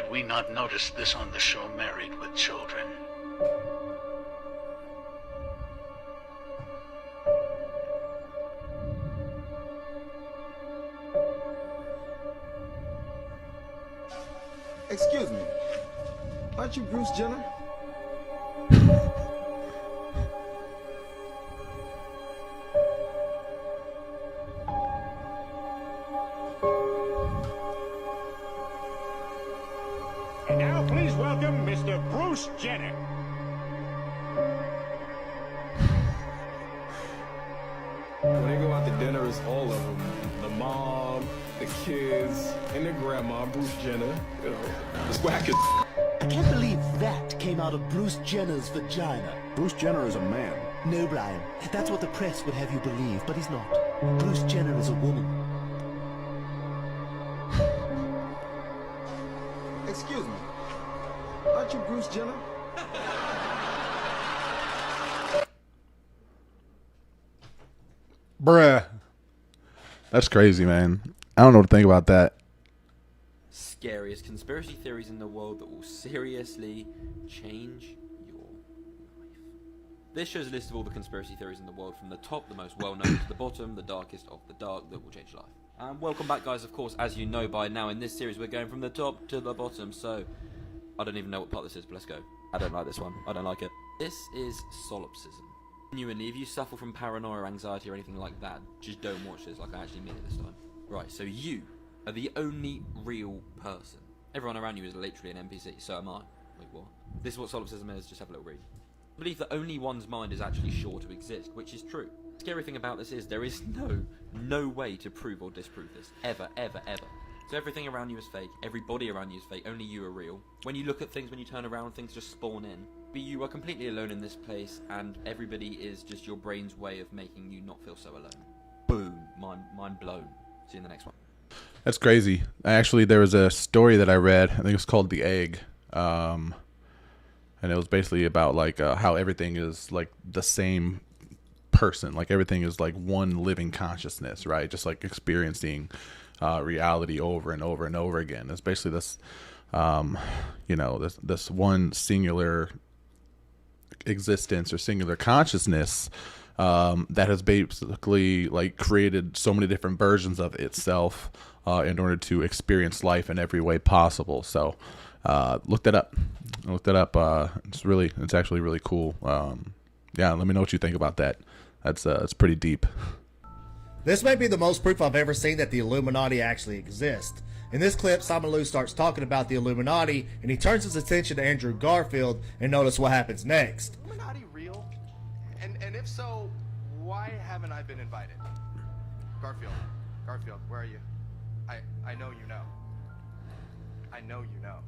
did we not notice this on the show Married with Children? Excuse me. Aren't you Bruce Jenner? And now please welcome Mr. Bruce Jenner. When they go out to dinner, it's all of them. The mom, the kids, and their grandma, Bruce Jenner. You know, it's wacky. I can't believe that came out of Bruce Jenner's vagina. Bruce Jenner is a man. No, Brian. That's what the press would have you believe, but he's not. Bruce Jenner is a woman. Excuse me. Aren't you Bruce Jenner? Bruh. That's crazy, man. I don't know what to think about that. Scariest conspiracy theories in the world that will seriously change your life. This shows a list of all the conspiracy theories in the world, from the top, the most well-known, to the bottom, the darkest of the dark, that will change your life. And welcome back, guys. Of course, as you know by now, in this series we're going from the top to the bottom, so I don't even know what part this is, but let's go. I don't like this one. I don't like it. This is Solipsism. Genuinely, if you suffer from paranoia, anxiety, or anything like that, just don't watch this. Like, I actually mean it this time. Right, so you are the only real person. Everyone around you is literally an NPC, so am I. Wait, what? This is what Solipsism is, just have a little read. I believe that only one's mind is actually sure to exist, which is true. The scary thing about this is there is no way to prove or disprove this. Ever, ever, ever. So everything around you is fake, everybody around you is fake, only you are real. When you look at things, when you turn around, things just spawn in. But you are completely alone in this place, and everybody is just your brain's way of making you not feel so alone. Boom. Mind blown. See you in the next one. That's crazy. Actually, there was a story that I read. I think it was called The Egg. And it was basically about like how everything is like the same person. Like everything is like one living consciousness, right? Just like experiencing reality over and over and over again. It's basically this, this one singular existence or singular consciousness that has basically like created so many different versions of itself in order to experience life in every way possible. So look that up. It's actually really cool. Yeah, let me know what you think about that. It's pretty deep. This may be the most proof I've ever seen that the Illuminati actually exist. In this clip, Simon Lou starts talking about the Illuminati, and he turns his attention to Andrew Garfield, and notice what happens next. Illuminati real? And if so, why haven't I been invited? Garfield, where are you? I know you know. I know you know.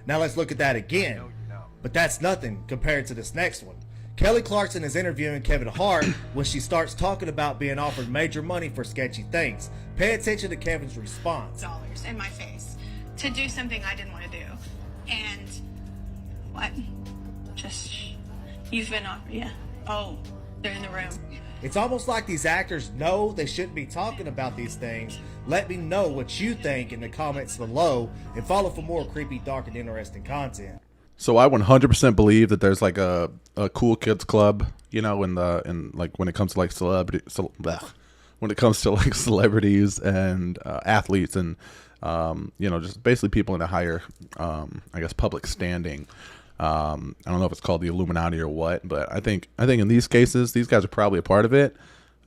Now let's look at that again. But that's nothing compared to this next one. Kelly Clarkson is interviewing Kevin Hart when she starts talking about being offered major money for sketchy things. Pay attention to Kevin's response. Dollars in my face to do something I didn't want to do. And what? Just, you've been offered, yeah. Oh, they're in the room. It's almost like these actors know they shouldn't be talking about these things. Let me know what you think in the comments below, and follow for more creepy, dark, and interesting content. So I 100% believe that there's like a cool kids club, you know, when it comes to like celebrities and athletes and just basically people in a higher public standing. I don't know if it's called the Illuminati or what, but I think in these cases these guys are probably a part of it.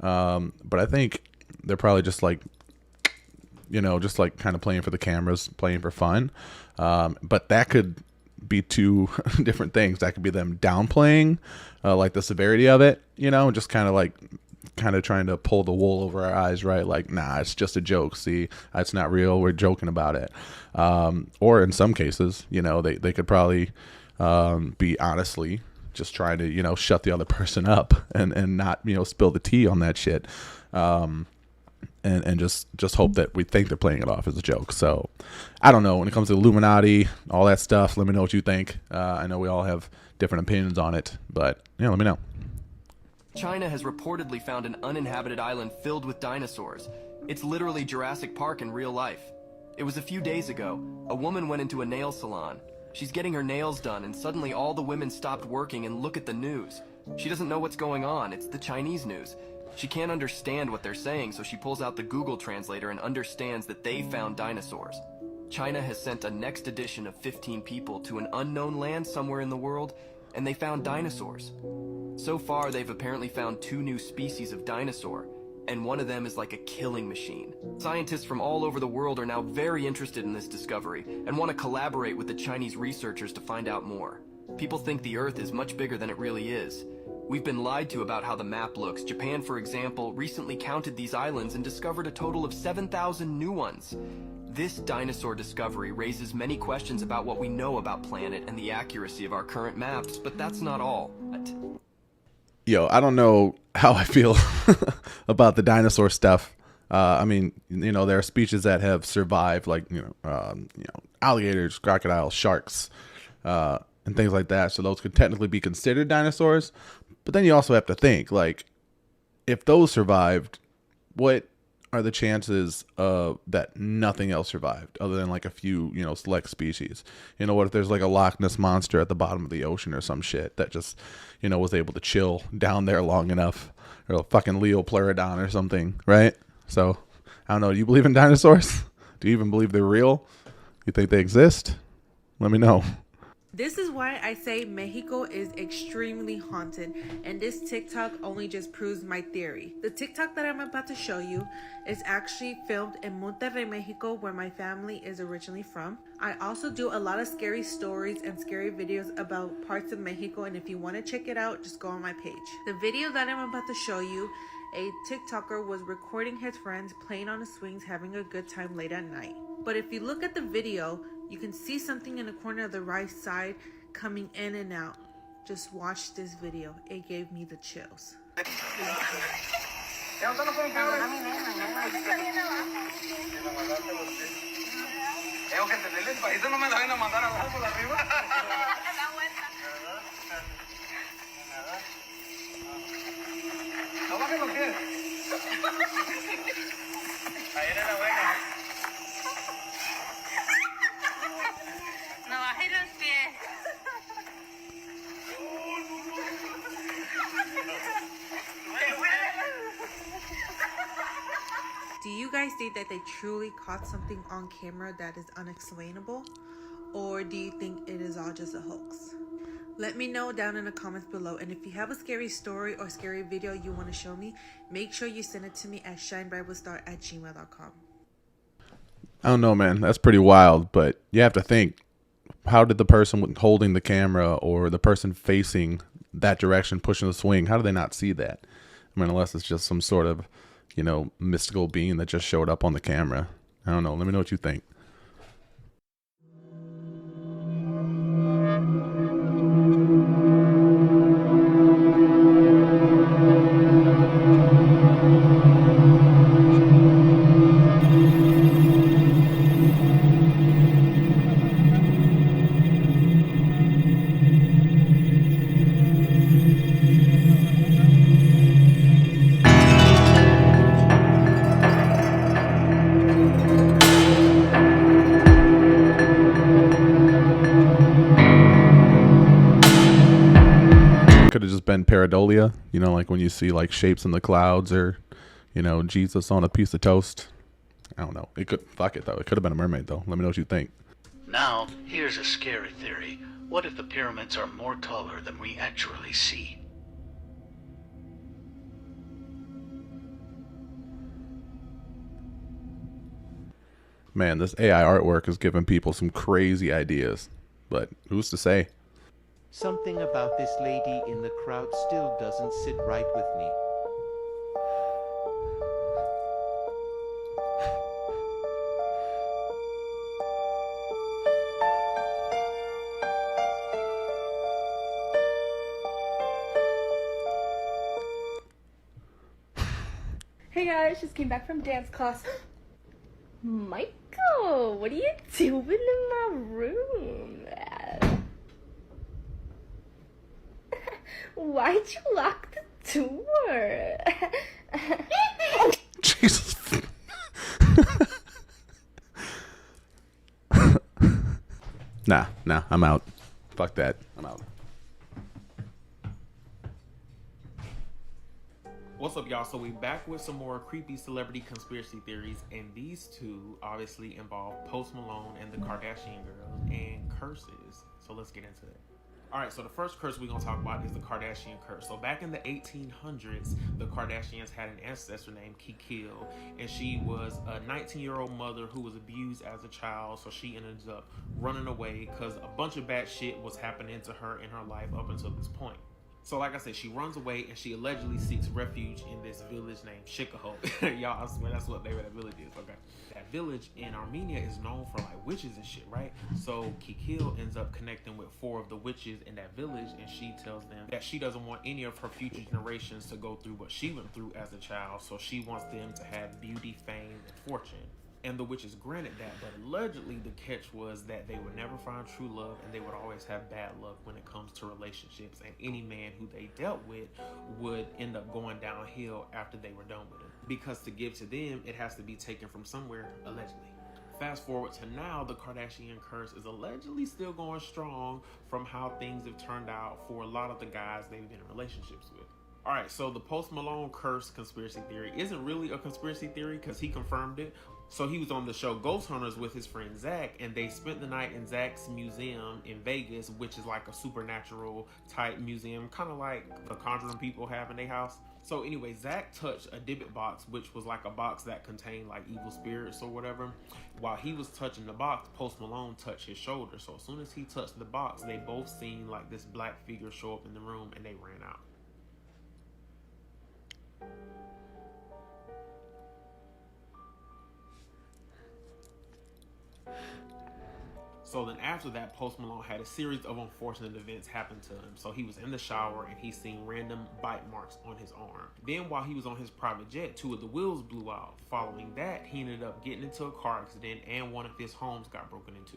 But I think they're probably just like kind of playing for the cameras, playing for fun. But that could be two different things. That could be them downplaying like the severity of it, just kind of trying to pull the wool over our eyes, right? Like, nah, it's just a joke. See, it's not real. We're joking about it. Or in some cases, they could probably be honestly just trying to, shut the other person up and not, spill the tea on that shit. And just hope that we think they're playing it off as a joke. So I don't know. When it comes to Illuminati, all that stuff, let me know what you think. I know we all have different opinions on it, but let me know. China has reportedly found an uninhabited island filled with dinosaurs. It's literally Jurassic Park in real life. It was a few days ago. A woman went into a nail salon. She's getting her nails done, and suddenly all the women stopped working and look at the news. She doesn't know what's going on. It's the Chinese news. She can't understand what they're saying, so she pulls out the Google translator and understands that they found dinosaurs. China has sent a next edition of 15 people to an unknown land somewhere in the world, and they found dinosaurs. So far, they've apparently found 2 new species of dinosaur, and one of them is like a killing machine. Scientists from all over the world are now very interested in this discovery and want to collaborate with the Chinese researchers to find out more. People think the Earth is much bigger than it really is. We've been lied to about how the map looks. Japan, for example, recently counted these islands and discovered a total of 7,000 new ones. This dinosaur discovery raises many questions about what we know about planet and the accuracy of our current maps, but that's not all. Yo, I don't know how I feel about the dinosaur stuff. I mean, you know, there are species that have survived, like, alligators, crocodiles, sharks, and things like that. So those could technically be considered dinosaurs. But then you also have to think, like, if those survived, what are the chances that nothing else survived other than like a few, select species? You know, what if there's like a Loch Ness monster at the bottom of the ocean or some shit that just, was able to chill down there long enough, or a fucking Leopleurodon or something, right? So, I don't know. Do you believe in dinosaurs? Do you even believe they're real? You think they exist? Let me know. This is why I say Mexico is extremely haunted, and this TikTok only just proves my theory. The TikTok that I'm about to show you is actually filmed in Monterrey, Mexico, where my family is originally from. I also do a lot of scary stories and scary videos about parts of Mexico, and if you want to check it out, just go on my page. The video that I'm about to show you, a TikToker was recording his friends playing on the swings, having a good time late at night. But if you look at the video, you can see something in the corner of the right side coming in and out. Just watch this video. It gave me the chills. Do you guys think that they truly caught something on camera that is unexplainable? Or do you think it is all just a hoax? Let me know down in the comments below. And if you have a scary story or scary video you want to show me, make sure you send it to me at shinebrightwithstar@gmail.com. I don't know, man. That's pretty wild, but you have to think, how did the person holding the camera or the person facing that direction pushing the swing, how do they not see that? I mean, unless it's just some sort of, mystical being that just showed up on the camera. I don't know. Let me know what you think. Could have just been pareidolia, like when you see like shapes in the clouds, or Jesus on a piece of toast. I don't know. It could, fuck it though, it could have been a mermaid though. Let me know what you think. Now, here's a scary theory. What if the pyramids are more taller than we actually see? Man, this AI artwork is giving people some crazy ideas, but who's to say? Something about this lady in the crowd still doesn't sit right with me. Hey guys, just came back from dance class. Michael, what are you doing in my room? Why'd you lock the door? Jesus. Nah, I'm out. Fuck that. I'm out. What's up, y'all? So we back with some more creepy celebrity conspiracy theories, and these two obviously involve Post Malone and the Kardashian girls and curses. So let's get into it. Alright, so the first curse we're going to talk about is the Kardashian curse. So back in the 1800s, the Kardashians had an ancestor named Kikil, and she was a 19-year-old mother who was abused as a child, so she ended up running away because a bunch of bad shit was happening to her in her life up until this point. So like I said, she runs away and she allegedly seeks refuge in this village named Shikaho. Y'all, I swear that's what that village is, okay? That village in Armenia is known for like witches and shit, right? So Kikil ends up connecting with 4 of the witches in that village, and she tells them that she doesn't want any of her future generations to go through what she went through as a child, so she wants them to have beauty, fame, and fortune. And the witches granted that, but allegedly the catch was that they would never find true love, and they would always have bad luck when it comes to relationships, and any man who they dealt with would end up going downhill after they were done with him. Because to give to them, it has to be taken from somewhere, allegedly. Fast forward to now, the Kardashian curse is allegedly still going strong from how things have turned out for a lot of the guys they've been in relationships with. Alright, so the Post Malone curse conspiracy theory isn't really a conspiracy theory because he confirmed it. So he was on the show Ghost Hunters with his friend Zach, and they spent the night in Zach's museum in Vegas, which is like a supernatural type museum, kind of like the Conjuring people have in their house. So anyway, Zach touched a Dybbuk box, which was like a box that contained like evil spirits or whatever. While he was touching the box, Post Malone touched his shoulder. So as soon as he touched the box, they both seen like this black figure show up in the room, and they ran out. So then after that, Post Malone had a series of unfortunate events happen to him. So he was in the shower and he seen random bite marks on his arm. Then while he was on his private jet, 2 of the wheels blew out. Following that, he ended up getting into a car accident, and one of his homes got broken into.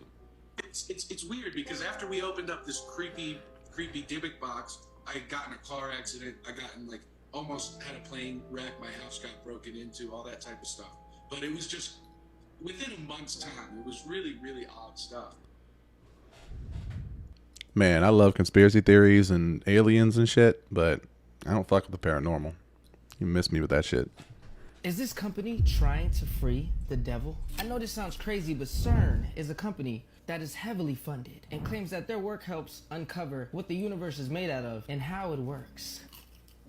It's weird because after we opened up this creepy Dybbuk box, I got in a car accident. I got in, like, almost had a plane wreck. My house got broken into, all that type of stuff. But it was just within a month's time. It was really, really odd stuff. Man, I love conspiracy theories and aliens and shit, but I don't fuck with the paranormal. You miss me with that shit. Is this company trying to free the devil? I know this sounds crazy, but CERN is a company that is heavily funded and claims that their work helps uncover what the universe is made out of and how it works.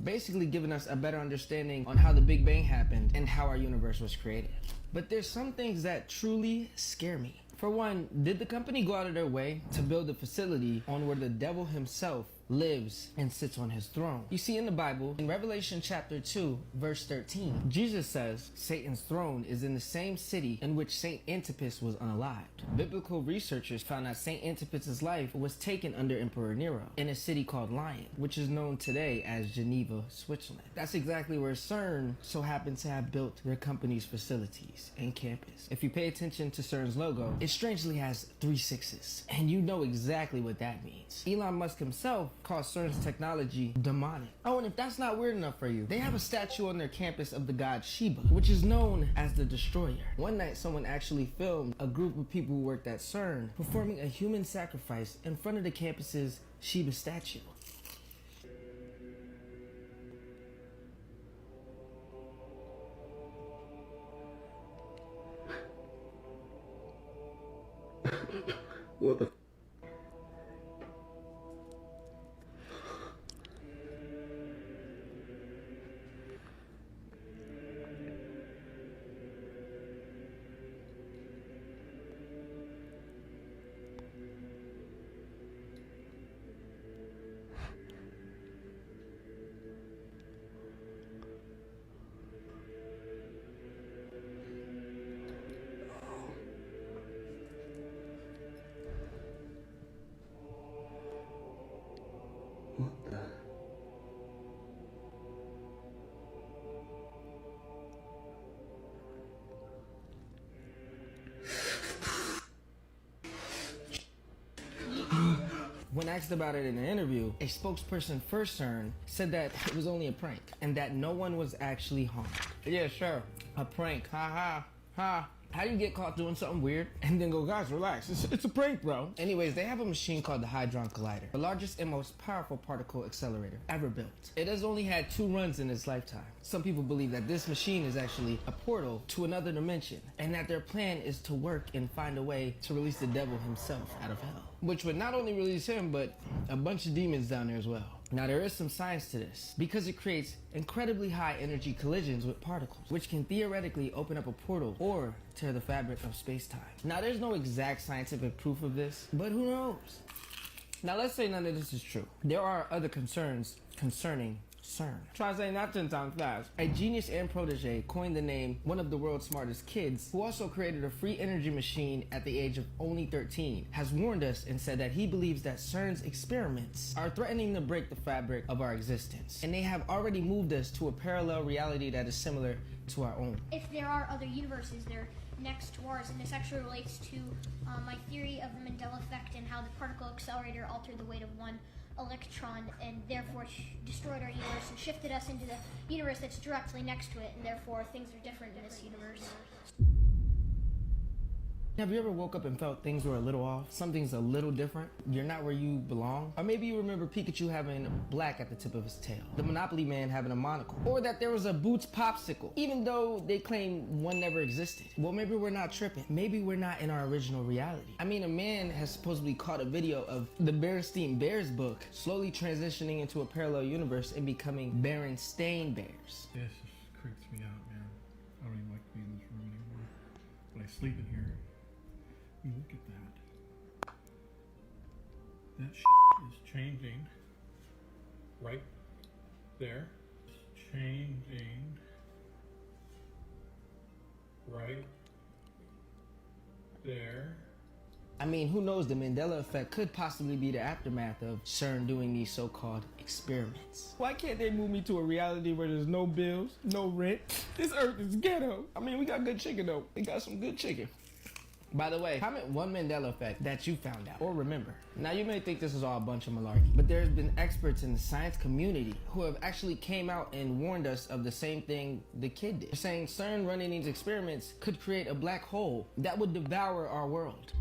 Basically giving us a better understanding on how the Big Bang happened and how our universe was created. But there's some things that truly scare me. For one, did the company go out of their way to build a facility on where the devil himself lives and sits on his throne? You see, in the Bible, in Revelation chapter 2, verse 13, Jesus says Satan's throne is in the same city in which Saint Antipas was unalived. Biblical researchers found that Saint Antipas' life was taken under Emperor Nero in a city called Lyon, which is known today as Geneva, Switzerland. That's exactly where CERN so happened to have built their company's facilities and campus. If you pay attention to CERN's logo, it strangely has 3 6s, and you know exactly what that means. Elon Musk himself calls CERN's technology demonic. Oh, and if that's not weird enough for you, they have a statue on their campus of the god Shiva, which is known as the Destroyer. One night, someone actually filmed a group of people who worked at CERN performing a human sacrifice in front of the campus's Shiva statue. What the? When asked about it in an interview, a spokesperson for CERN said that it was only a prank and that no one was actually harmed. Yeah, sure, a prank, ha ha ha. How do you get caught doing something weird and then go, guys, relax, it's a prank, bro? Anyways, they have a machine called the Hadron Collider, the largest and most powerful particle accelerator ever built. It has only had 2 runs in its lifetime. Some people believe that this machine is actually a portal to another dimension, and that their plan is to work and find a way to release the devil himself out of hell, which would not only release him, but a bunch of demons down there as well. Now, there is some science to this, because it creates incredibly high energy collisions with particles, which can theoretically open up a portal or tear the fabric of space-time. Now, there's no exact scientific proof of this, but who knows? Now, let's say none of this is true. There are other concerns concerning CERN. Try saying that 10 times fast. A genius and protege coined the name one of the world's smartest kids, who also created a free energy machine at the age of only 13, has warned us and said that he believes that CERN's experiments are threatening to break the fabric of our existence, and they have already moved us to a parallel reality that is similar to our own. If there are other universes, they're next to ours, and this actually relates to my theory of the Mandela effect and how the particle accelerator altered the weight of one electron and therefore destroyed our universe and shifted us into the universe that's directly next to it, and therefore things are different in this universe. Have you ever woke up and felt things were a little off? Something's a little different? You're not where you belong? Or maybe you remember Pikachu having black at the tip of his tail, the Monopoly Man having a monocle, or that there was a Boots popsicle, even though they claim one never existed. Well, maybe we're not tripping. Maybe we're not in our original reality. I mean, a man has supposedly caught a video of the Berenstain Bears book slowly transitioning into a parallel universe and becoming Berenstain Bears. This just creeps me out, man. I don't even like to be in this room anymore. But I sleep in here. Look at that. That is changing right there. It's changing right there. I mean, who knows, the Mandela effect could possibly be the aftermath of CERN doing these so-called experiments. Why can't they move me to a reality where there's no bills, no rent? This earth is ghetto. I mean, we got good chicken though. We got some good chicken. By the way, comment one Mandela effect that you found out or remember. Now, you may think this is all a bunch of malarkey, but there's been experts in the science community who have actually came out and warned us of the same thing the kid did. They're saying CERN running these experiments could create a black hole that would devour our world.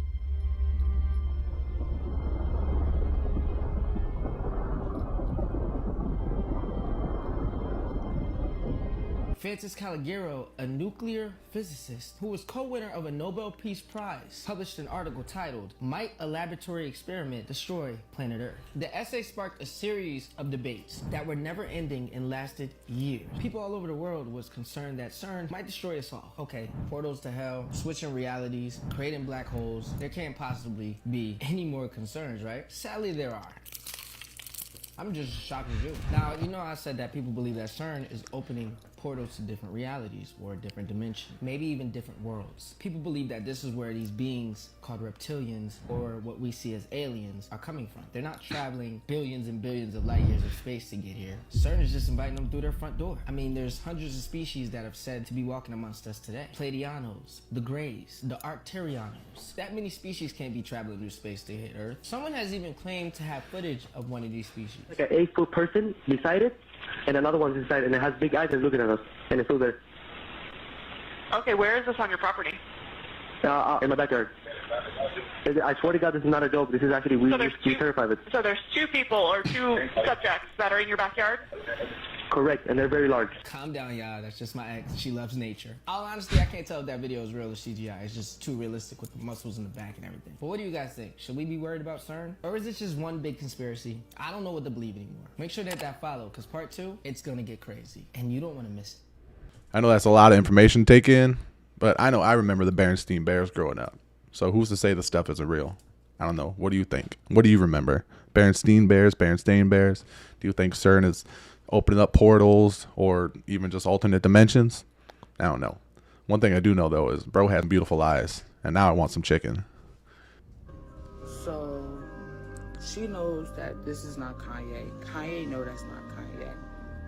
Francis Calligero, a nuclear physicist who was co-winner of a Nobel Peace Prize, published an article titled, "Might a Laboratory Experiment Destroy Planet Earth?" The essay sparked a series of debates that were never ending and lasted years. People all over the world was concerned that CERN might destroy us all. Okay, portals to hell, switching realities, creating black holes. There can't possibly be any more concerns, right? Sadly, there are. I'm just shocked as you. Now, you know I said that people believe that CERN is opening portals to different realities or a different dimension, maybe even different worlds. People believe that this is where these beings called reptilians, or what we see as aliens, are coming from. They're not traveling billions and billions of light years of space to get here. CERN is just inviting them through their front door. I mean, there's hundreds of species that have said to be walking amongst us today. Pleiadianos, the Greys, the Arcturianos. That many species can't be traveling through space to hit Earth. Someone has even claimed to have footage of one of these species. Like an 8-foot person beside it, and another one's inside, and it has big eyes and looking at us, and it's still there. Okay, where is this on your property? In my backyard. I swear to God, this is not a joke. This is actually, we terrified of it. So there's 2 people or 2 subjects that are in your backyard? Correct, and they're very large. Calm down, y'all. That's just my ex. She loves nature. All honesty, I can't tell if that video is real or CGI. It's just too realistic with the muscles in the back and everything. But what do you guys think? Should we be worried about CERN? Or is it just one big conspiracy? I don't know what to believe anymore. Make sure to hit that follow, because part 2, it's gonna get crazy. And you don't want to miss it. I know that's a lot of information to take in, but I know I remember the Berenstain Bears growing up. So who's to say the stuff isn't real? I don't know. What do you think? What do you remember? Berenstain Bears? Do you think CERN is opening up portals or even just alternate dimensions? I don't know. One thing I do know, though, is bro has beautiful eyes, and now I want some chicken. So she knows that this is not Kanye. Kanye know that's not Kanye.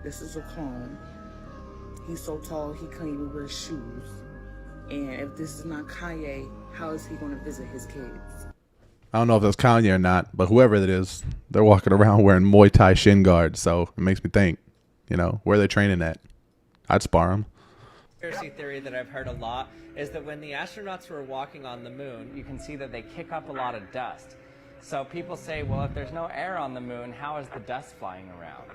This is a clone. He's so tall he can't even wear shoes. And if this is not Kanye, how is he going to visit his kids? I don't know if that's Kanye or not, but whoever it is, they're walking around wearing Muay Thai shin guards, so it makes me think, you know, where are they training at? I'd spar them. conspiracy theory that I've heard a lot is that when the astronauts were walking on the moon, you can see that they kick up a lot of dust. So people say, well, if there's no air on the moon, how is the dust flying around?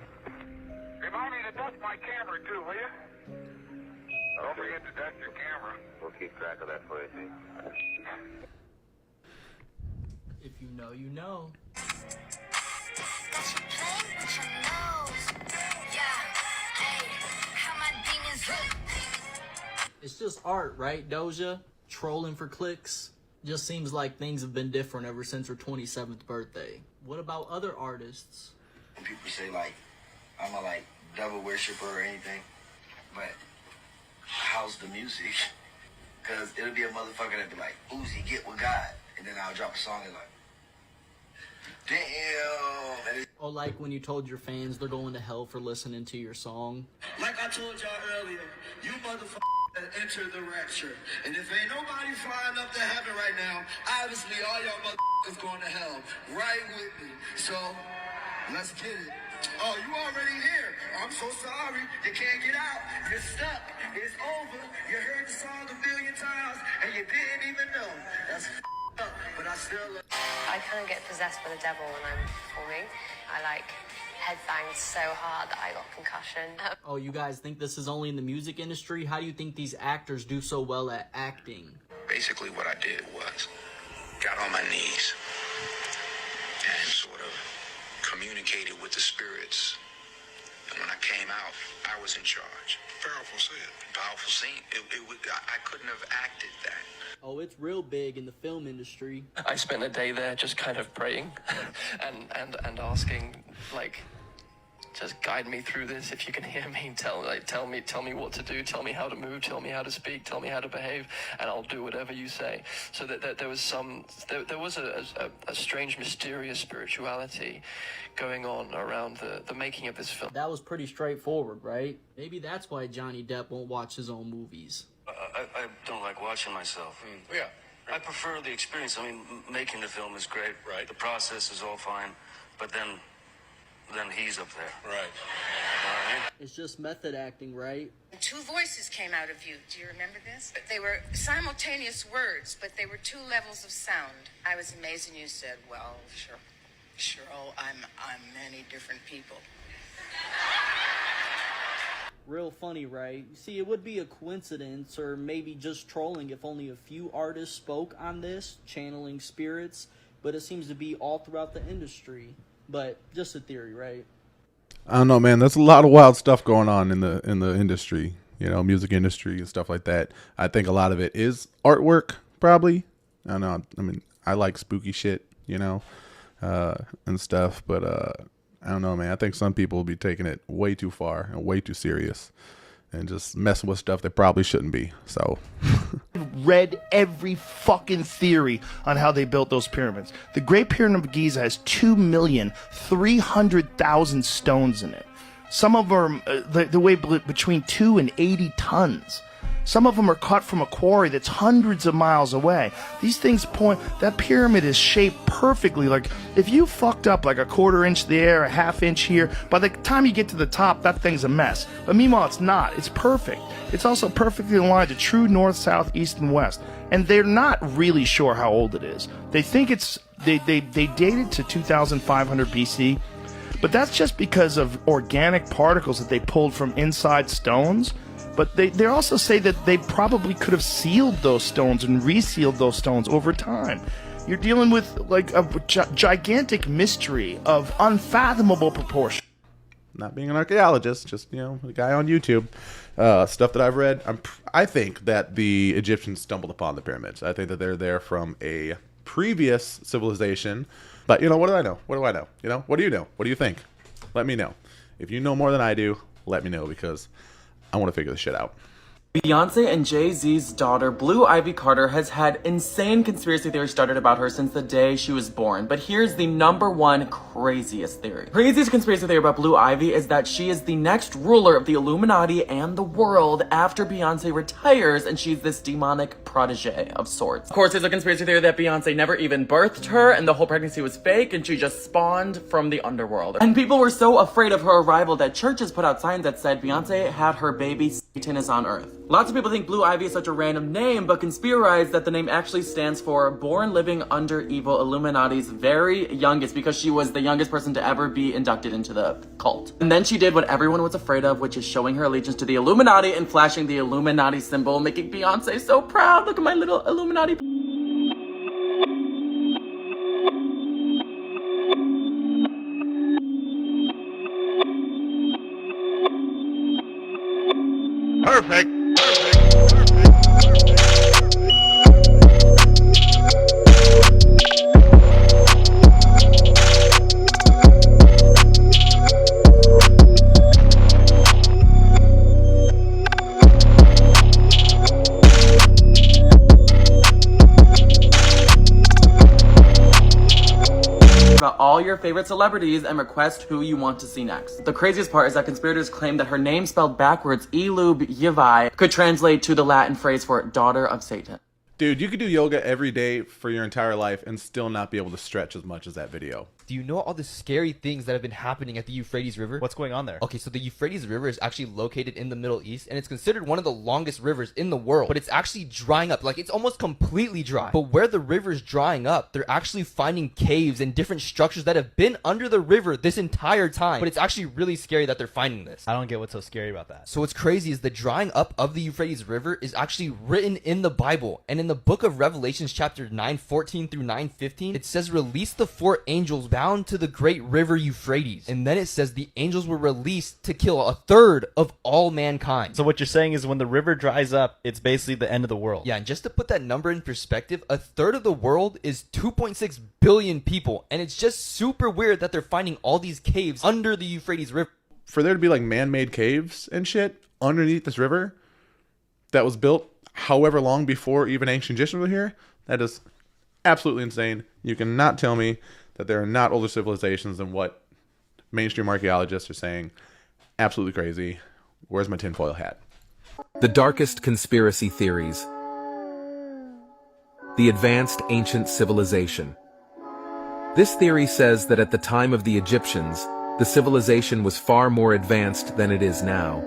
Remind me to dust my camera too, will you? Don't forget to dust your camera. We'll keep track of that for you, see? If you know, you know. It's just art, right, Doja? Trolling for clicks? Just seems like things have been different ever since her 27th birthday. What about other artists? People say, like, I'm a, like, devil worshiper or anything, but how's the music? Because it'll be a motherfucker that'll be like, Uzi, get with God. And then I'll drop a song and like, damn. Or like when you told your fans they're going to hell for listening to your song. Like I told y'all earlier, you motherfuckers enter the rapture. And if ain't nobody flying up to heaven right now, obviously all y'all motherfuckers going to hell. Right with me. So, let's get it. Oh, you already here. I'm so sorry. You can't get out. You're stuck. It's over. You heard the song a billion times and you didn't even know. That's up, but I still love. I kind of get possessed by the devil when I'm performing. I like headbang so hard that I got concussion. Oh, you guys think this is only in the music industry? How do you think these actors do so well at acting? Basically what I did was got on my knees and sort of communicated with the spirits. And when I came out, I was in charge. Powerful scene. Powerful scene. I couldn't have acted that. Oh, it's real big in the film industry. I spent a day there just kind of praying and asking, like, just guide me through this. If you can hear me, tell me what to do, tell me how to move, tell me how to speak, tell me how to behave, and I'll do whatever you say. So that there was a strange, mysterious spirituality going on around the making of this film. That was pretty straightforward, right? Maybe that's why Johnny Depp won't watch his own movies. I don't like watching myself. Yeah. I prefer the experience. I mean, making the film is great. Right. The process is all fine, but then he's up there. Right. You know what I mean? It's just method acting, right? Two voices came out of you. Do you remember this? They were simultaneous words, but they were two levels of sound. I was amazed, and you said, "Well, sure. Oh, I'm many different people." Real funny, right? You see, it would be a coincidence or maybe just trolling if only a few artists spoke on this, channeling spirits, but it seems to be all throughout the industry. But just a theory, right? I don't know, man. There's a lot of wild stuff going on in the industry, you know, music industry and stuff like that. I think a lot of it is artwork, probably. I don't know. I mean, I like spooky shit, you know, and stuff, but I don't know, man. I think some people will be taking it way too far and way too serious and just messing with stuff that probably shouldn't be. So read every fucking theory on how they built those pyramids. The Great Pyramid of Giza has 2,300,000 stones in it. Some of them are they weigh between 2 and 80 tons. Some of them are cut from a quarry that's hundreds of miles away. These things point, that pyramid is shaped perfectly. Like, if you fucked up like a quarter inch there, a half inch here, by the time you get to the top, that thing's a mess. But meanwhile, it's not. It's perfect. It's also perfectly aligned to true north, south, east, and west. And they're not really sure how old it is. They think they date it to 2,500 BC, but that's just because of organic particles that they pulled from inside stones. But they also say that they probably could have sealed those stones and resealed those stones over time. You're dealing with like a gigantic mystery of unfathomable proportion. Not being an archaeologist, just, you know, a guy on YouTube. Stuff that I've read. I think that the Egyptians stumbled upon the pyramids. I think that they're there from a previous civilization. But, you know, what do I know? What do I know? You know, what do you know? What do you think? Let me know. If you know more than I do, let me know, because I want to figure this shit out. Beyonce and Jay-Z's daughter, Blue Ivy Carter, has had insane conspiracy theories started about her since the day she was born. But here's the #1 craziest theory. Craziest conspiracy theory about Blue Ivy is that she is the next ruler of the Illuminati and the world after Beyonce retires, and she's this demonic protege of sorts. Of course, there's a conspiracy theory that Beyonce never even birthed her, and the whole pregnancy was fake, and she just spawned from the underworld. And people were so afraid of her arrival that churches put out signs that said Beyonce had her baby, Satan is on Earth. Lots of people think Blue Ivy is such a random name, but conspirize that the name actually stands for Born Living Under Evil, Illuminati's very youngest, because she was the youngest person to ever be inducted into the cult. And then she did what everyone was afraid of, which is showing her allegiance to the Illuminati and flashing the Illuminati symbol, making Beyonce so proud. Look at my little Illuminati. Perfect. About all your favorite celebrities and request who you want to see next. The craziest part is that conspirators claim that her name spelled backwards, Elub Yivai, could translate to the Latin phrase for daughter of Satan. Dude, you could do yoga every day for your entire life and still not be able to stretch as much as that video. Do you know all the scary things that have been happening at the Euphrates River? What's going on there? Okay, so the Euphrates River is actually located in the Middle East, and it's considered one of the longest rivers in the world. But it's actually drying up. Like, it's almost completely dry. But where the river's drying up, they're actually finding caves and different structures that have been under the river this entire time. But it's actually really scary that they're finding this. I don't get what's so scary about that. So what's crazy is the drying up of the Euphrates River is actually written in the Bible. And in the book of Revelation, chapter 9:14 through 9:15, it says, release the 4 angels bound to the great river Euphrates. And then it says the angels were released to kill 1/3 of all mankind. So what you're saying is when the river dries up, it's basically the end of the world. Yeah, and just to put that number in perspective, 1/3 of the world is 2.6 billion people. And it's just super weird that they're finding all these caves under the Euphrates River. For there to be like man-made caves and shit underneath this river that was built however long before even ancient Egyptians were here, that is absolutely insane. You cannot tell me that there are not older civilizations than what mainstream archaeologists are saying. Absolutely crazy. Where's my tinfoil hat? The darkest conspiracy theories. The advanced ancient civilization. This theory says that at the time of the Egyptians, the civilization was far more advanced than it is now.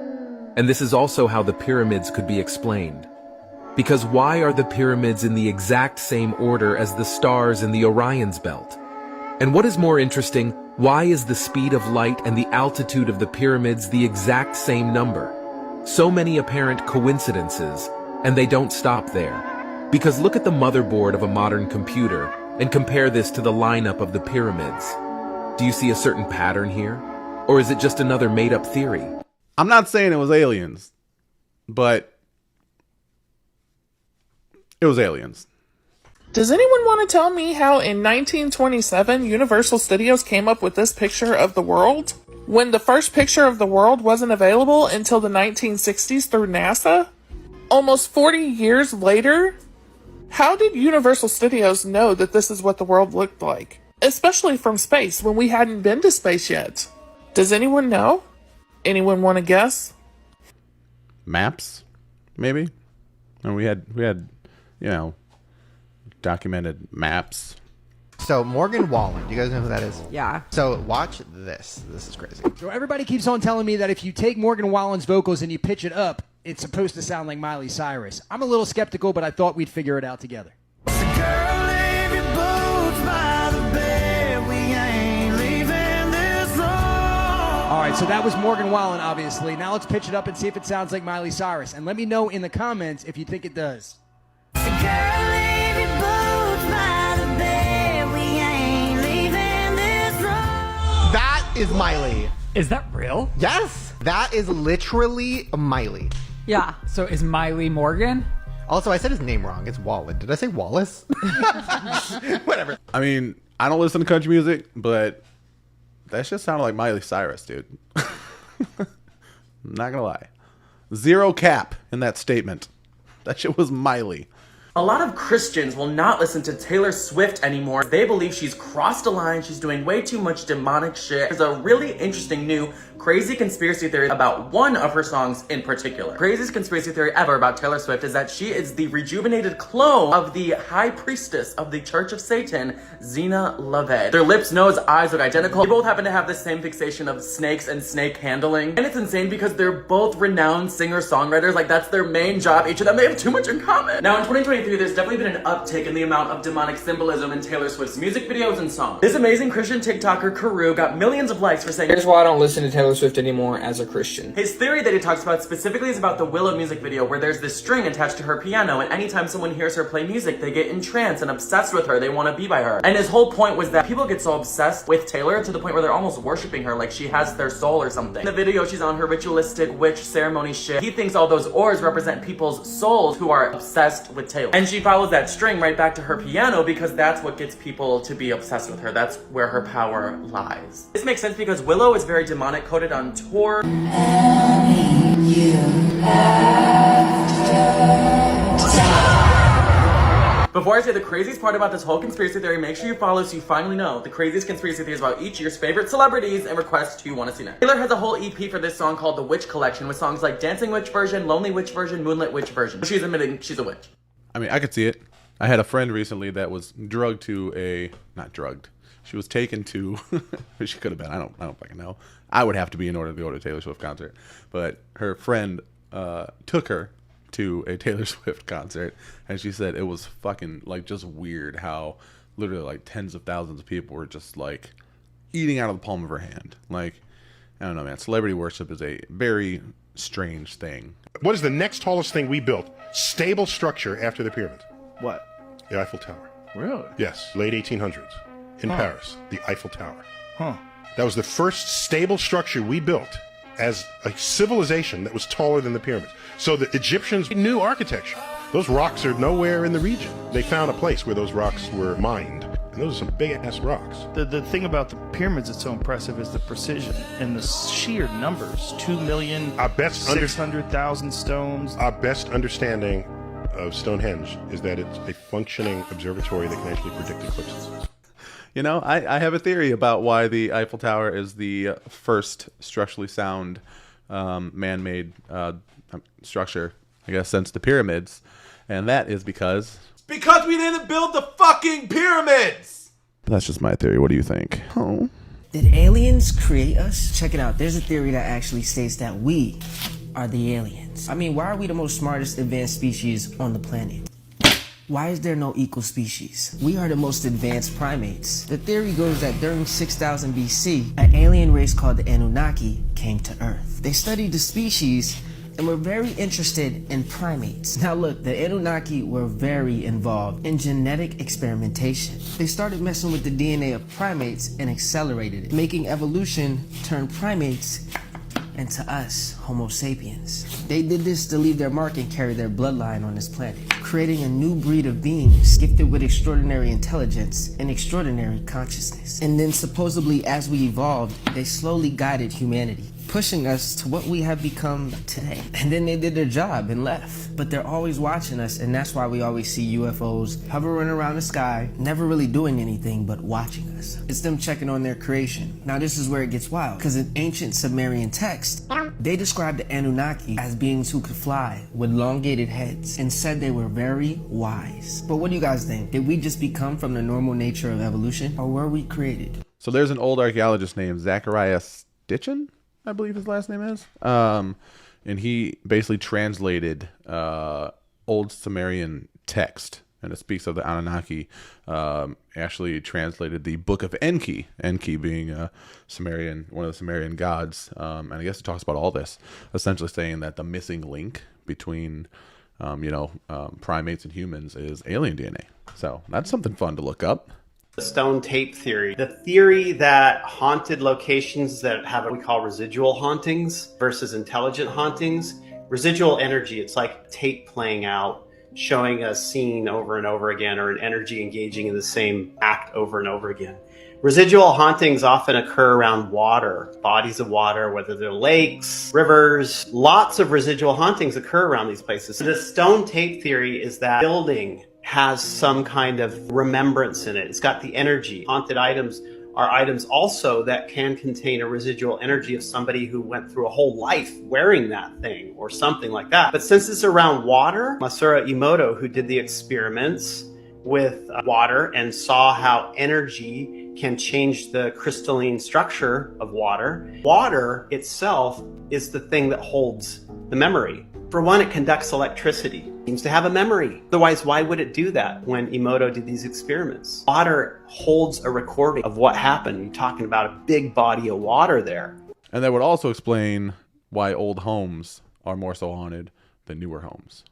And this is also how the pyramids could be explained. Because why are the pyramids in the exact same order as the stars in the Orion's belt? And what is more interesting, why is the speed of light and the altitude of the pyramids the exact same number? So many apparent coincidences, and they don't stop there. Because look at the motherboard of a modern computer and compare this to the lineup of the pyramids. Do you see a certain pattern here? Or is it just another made-up theory? I'm not saying it was aliens, but it was aliens. Does anyone want to tell me how in 1927 Universal Studios came up with this picture of the world? When the first picture of the world wasn't available until the 1960s through NASA? Almost 40 years later? How did Universal Studios know that this is what the world looked like? Especially from space, when we hadn't been to space yet. Does anyone know? Anyone want to guess? Maps, maybe? And we had, you know, documented maps. So Morgan Wallen, do you guys know who that is? Yeah. So watch this. This is crazy. So everybody keeps on telling me that if you take Morgan Wallen's vocals and you pitch it up, it's supposed to sound like Miley Cyrus. I'm a little skeptical, but I thought we'd figure it out together. All right, so that was Morgan Wallen, obviously. Now let's pitch it up and see if it sounds like Miley Cyrus. And let me know in the comments if you think it does. That is Miley. Is that real? Yes, that is literally Miley. Yeah. So is Miley Morgan? Also, I said his name wrong. It's Wallen. Did I say Wallace? Whatever. I mean, I don't listen to country music, but that just sounded like Miley Cyrus, dude. I'm not gonna lie. Zero cap in that statement. That shit was Miley. A lot of Christians will not listen to Taylor Swift anymore. They believe she's crossed a line, she's doing way too much demonic shit. There's a really interesting new crazy conspiracy theory about one of her songs in particular. Craziest conspiracy theory ever about Taylor Swift is that she is the rejuvenated clone of the high priestess of the Church of Satan, Zena Loved. Their lips, nose, eyes look identical. They both happen to have the same fixation of snakes and snake handling. And it's insane because they're both renowned singer-songwriters. Like, that's their main job. Each of them, they have too much in common. Now, in 2023, there's definitely been an uptick in the amount of demonic symbolism in Taylor Swift's music videos and songs. This amazing Christian TikToker, Karu, got millions of likes for saying, "Here's why I don't listen to Taylor Swift anymore as a Christian." His theory that he talks about specifically is about the Willow music video, where there's this string attached to her piano, and anytime someone hears her play music, they get entranced and obsessed with her. They want to be by her. And his whole point was that people get so obsessed with Taylor to the point where they're almost worshiping her like she has their soul or something. In the video, she's on her ritualistic witch ceremony shit. He thinks all those orbs represent people's souls who are obsessed with Taylor. And she follows that string right back to her piano because that's what gets people to be obsessed with her. That's where her power lies. This makes sense because Willow is very demonic coded on tour. Before I say the craziest part about this whole conspiracy theory, make sure you follow so you finally know the craziest conspiracy theories about each year's favorite celebrities and requests who you want to see next. Taylor has a whole EP for this song called The Witch Collection with songs like Dancing Witch version, Lonely Witch version, Moonlit Witch version. She's admitting she's a witch. I mean, I could see it. I had a friend recently that was not drugged. She was taken to, she could have been, I don't fucking know. I would have to be in order to go to a Taylor Swift concert. But her friend took her to a Taylor Swift concert, and she said it was fucking, like, just weird how literally, like, tens of thousands of people were just, like, eating out of the palm of her hand. Like, I don't know, man. Celebrity worship is a very strange thing. What is the next tallest thing we built? Stable structure after the pyramids. What? The Eiffel Tower. Really? Yes, late 1800s. In Paris, the Eiffel Tower. Huh. That was the first stable structure we built as a civilization that was taller than the pyramids. So the Egyptians knew architecture. Those rocks are nowhere in the region. They found a place where those rocks were mined. And those are some big-ass rocks. The thing about the pyramids that's so impressive is the precision and the sheer numbers. 2,600,000 stones. Our best understanding of Stonehenge is that it's a functioning observatory that can actually predict eclipses. You know, I have a theory about why the Eiffel Tower is the first structurally sound man-made structure, I guess, since the pyramids. And that is because we didn't build the fucking pyramids! That's just my theory. What do you think? Oh. Did aliens create us? Check it out. There's a theory that actually states that we are the aliens. I mean, why are we the most smartest advanced species on the planet? Why is there no equal species? We are the most advanced primates. The theory goes that during 6000 BC, an alien race called the Anunnaki came to Earth. They studied the species and were very interested in primates. Now look, the Anunnaki were very involved in genetic experimentation. They started messing with the DNA of primates and accelerated it, making evolution turn primates into us, Homo sapiens. They did this to leave their mark and carry their bloodline on this planet, creating a new breed of beings gifted with extraordinary intelligence and extraordinary consciousness. And then supposedly as we evolved, they slowly guided humanity, pushing us to what we have become today. And then they did their job and left. But they're always watching us, and that's why we always see UFOs hovering around the sky, never really doing anything but watching us. It's them checking on their creation. Now this is where it gets wild, because in ancient Sumerian text, they described the Anunnaki as beings who could fly with elongated heads and said they were very wise. But what do you guys think? Did we just become from the normal nature of evolution, or were we created? So there's an old archaeologist named Zachariah Stitchin, I believe his last name is. And he basically translated old Sumerian text, and it speaks of the Anunnaki. Actually translated the Book of Enki, Enki being a Sumerian, one of the Sumerian gods. And I guess it talks about all this, essentially saying that the missing link between primates and humans is alien DNA. So that's something fun to look up. The stone tape theory. The theory that haunted locations that have what we call residual hauntings versus intelligent hauntings. Residual energy, it's like tape playing out, showing a scene over and over again, or an energy engaging in the same act over and over again. Residual hauntings often occur around water, bodies of water, whether they're lakes, rivers. Lots of residual hauntings occur around these places. So the stone tape theory is that building has some kind of remembrance in it. It's got the energy. Haunted items are items also that can contain a residual energy of somebody who went through a whole life wearing that thing or something like that. But since it's around water, Masaru Emoto, who did the experiments with water and saw how energy can change the crystalline structure of water. Water itself is the thing that holds the memory. For one, it conducts electricity. It seems to have a memory. Otherwise, why would it do that when Emoto did these experiments? Water holds a recording of what happened. You're talking about a big body of water there. And that would also explain why old homes are more so haunted than newer homes.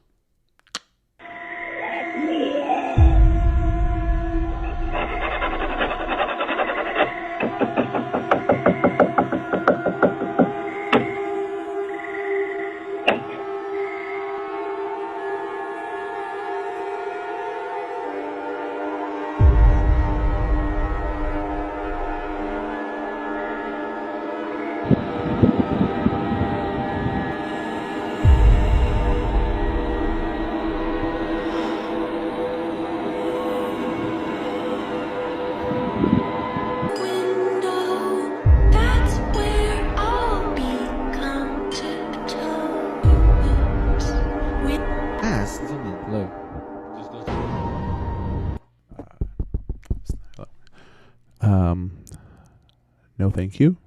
No thank you.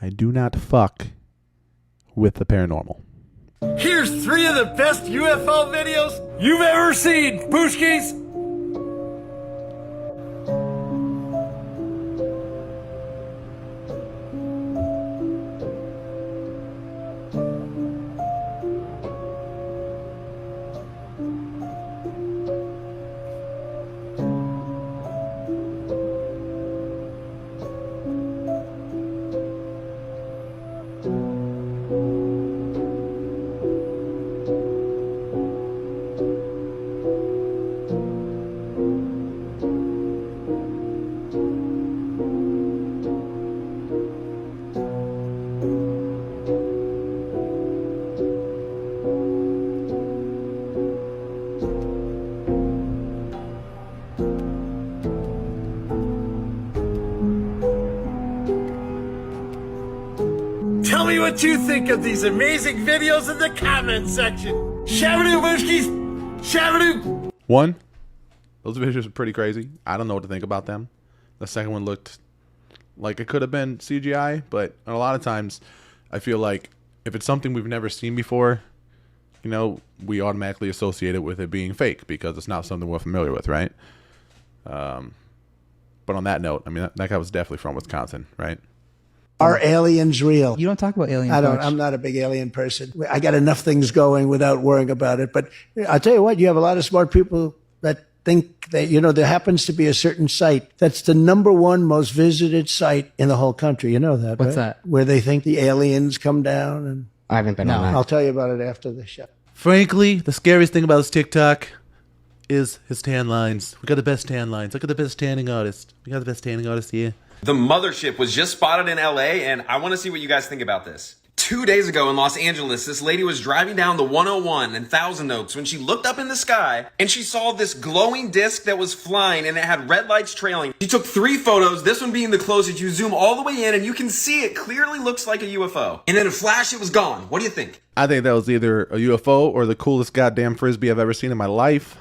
I do not fuck with the paranormal. Here's 3 of the best UFO videos you've ever seen, Pooshkis! Tell me what you think of these amazing videos in the comment section. Shabadoo, Booshkis! Shabadoo! One, those videos are pretty crazy. I don't know what to think about them. The second one looked like it could have been CGI, but a lot of times I feel like if it's something we've never seen before, you know, we automatically associate it with it being fake because it's not something we're familiar with, right? But on that note, I mean, that guy was definitely from Wisconsin, right? Are aliens real? You don't talk about aliens. I don't. much. I'm not a big alien person. I got enough things going without worrying about it. But I'll tell you what, you have a lot of smart people that think that, you know, there happens to be a certain site that's the #1 most visited site in the whole country. You know that, What's right? that? Where they think the aliens come down. And I haven't been on that. I'll tell you about it after the show. Frankly, the scariest thing about this TikTok is his tan lines. We got the best tan lines. Look at the best tanning artist. We got the best tanning artist here. The mothership was just spotted in LA, and I want to see what you guys think about this. 2 days ago in Los Angeles, this lady was driving down the 101 in Thousand Oaks when she looked up in the sky and she saw this glowing disc that was flying and it had red lights trailing. She took 3 photos, this one being the closest. You zoom all the way in and you can see it clearly looks like a UFO. And in a flash, it was gone. What do you think? I think that was either a UFO or the coolest goddamn frisbee I've ever seen in my life.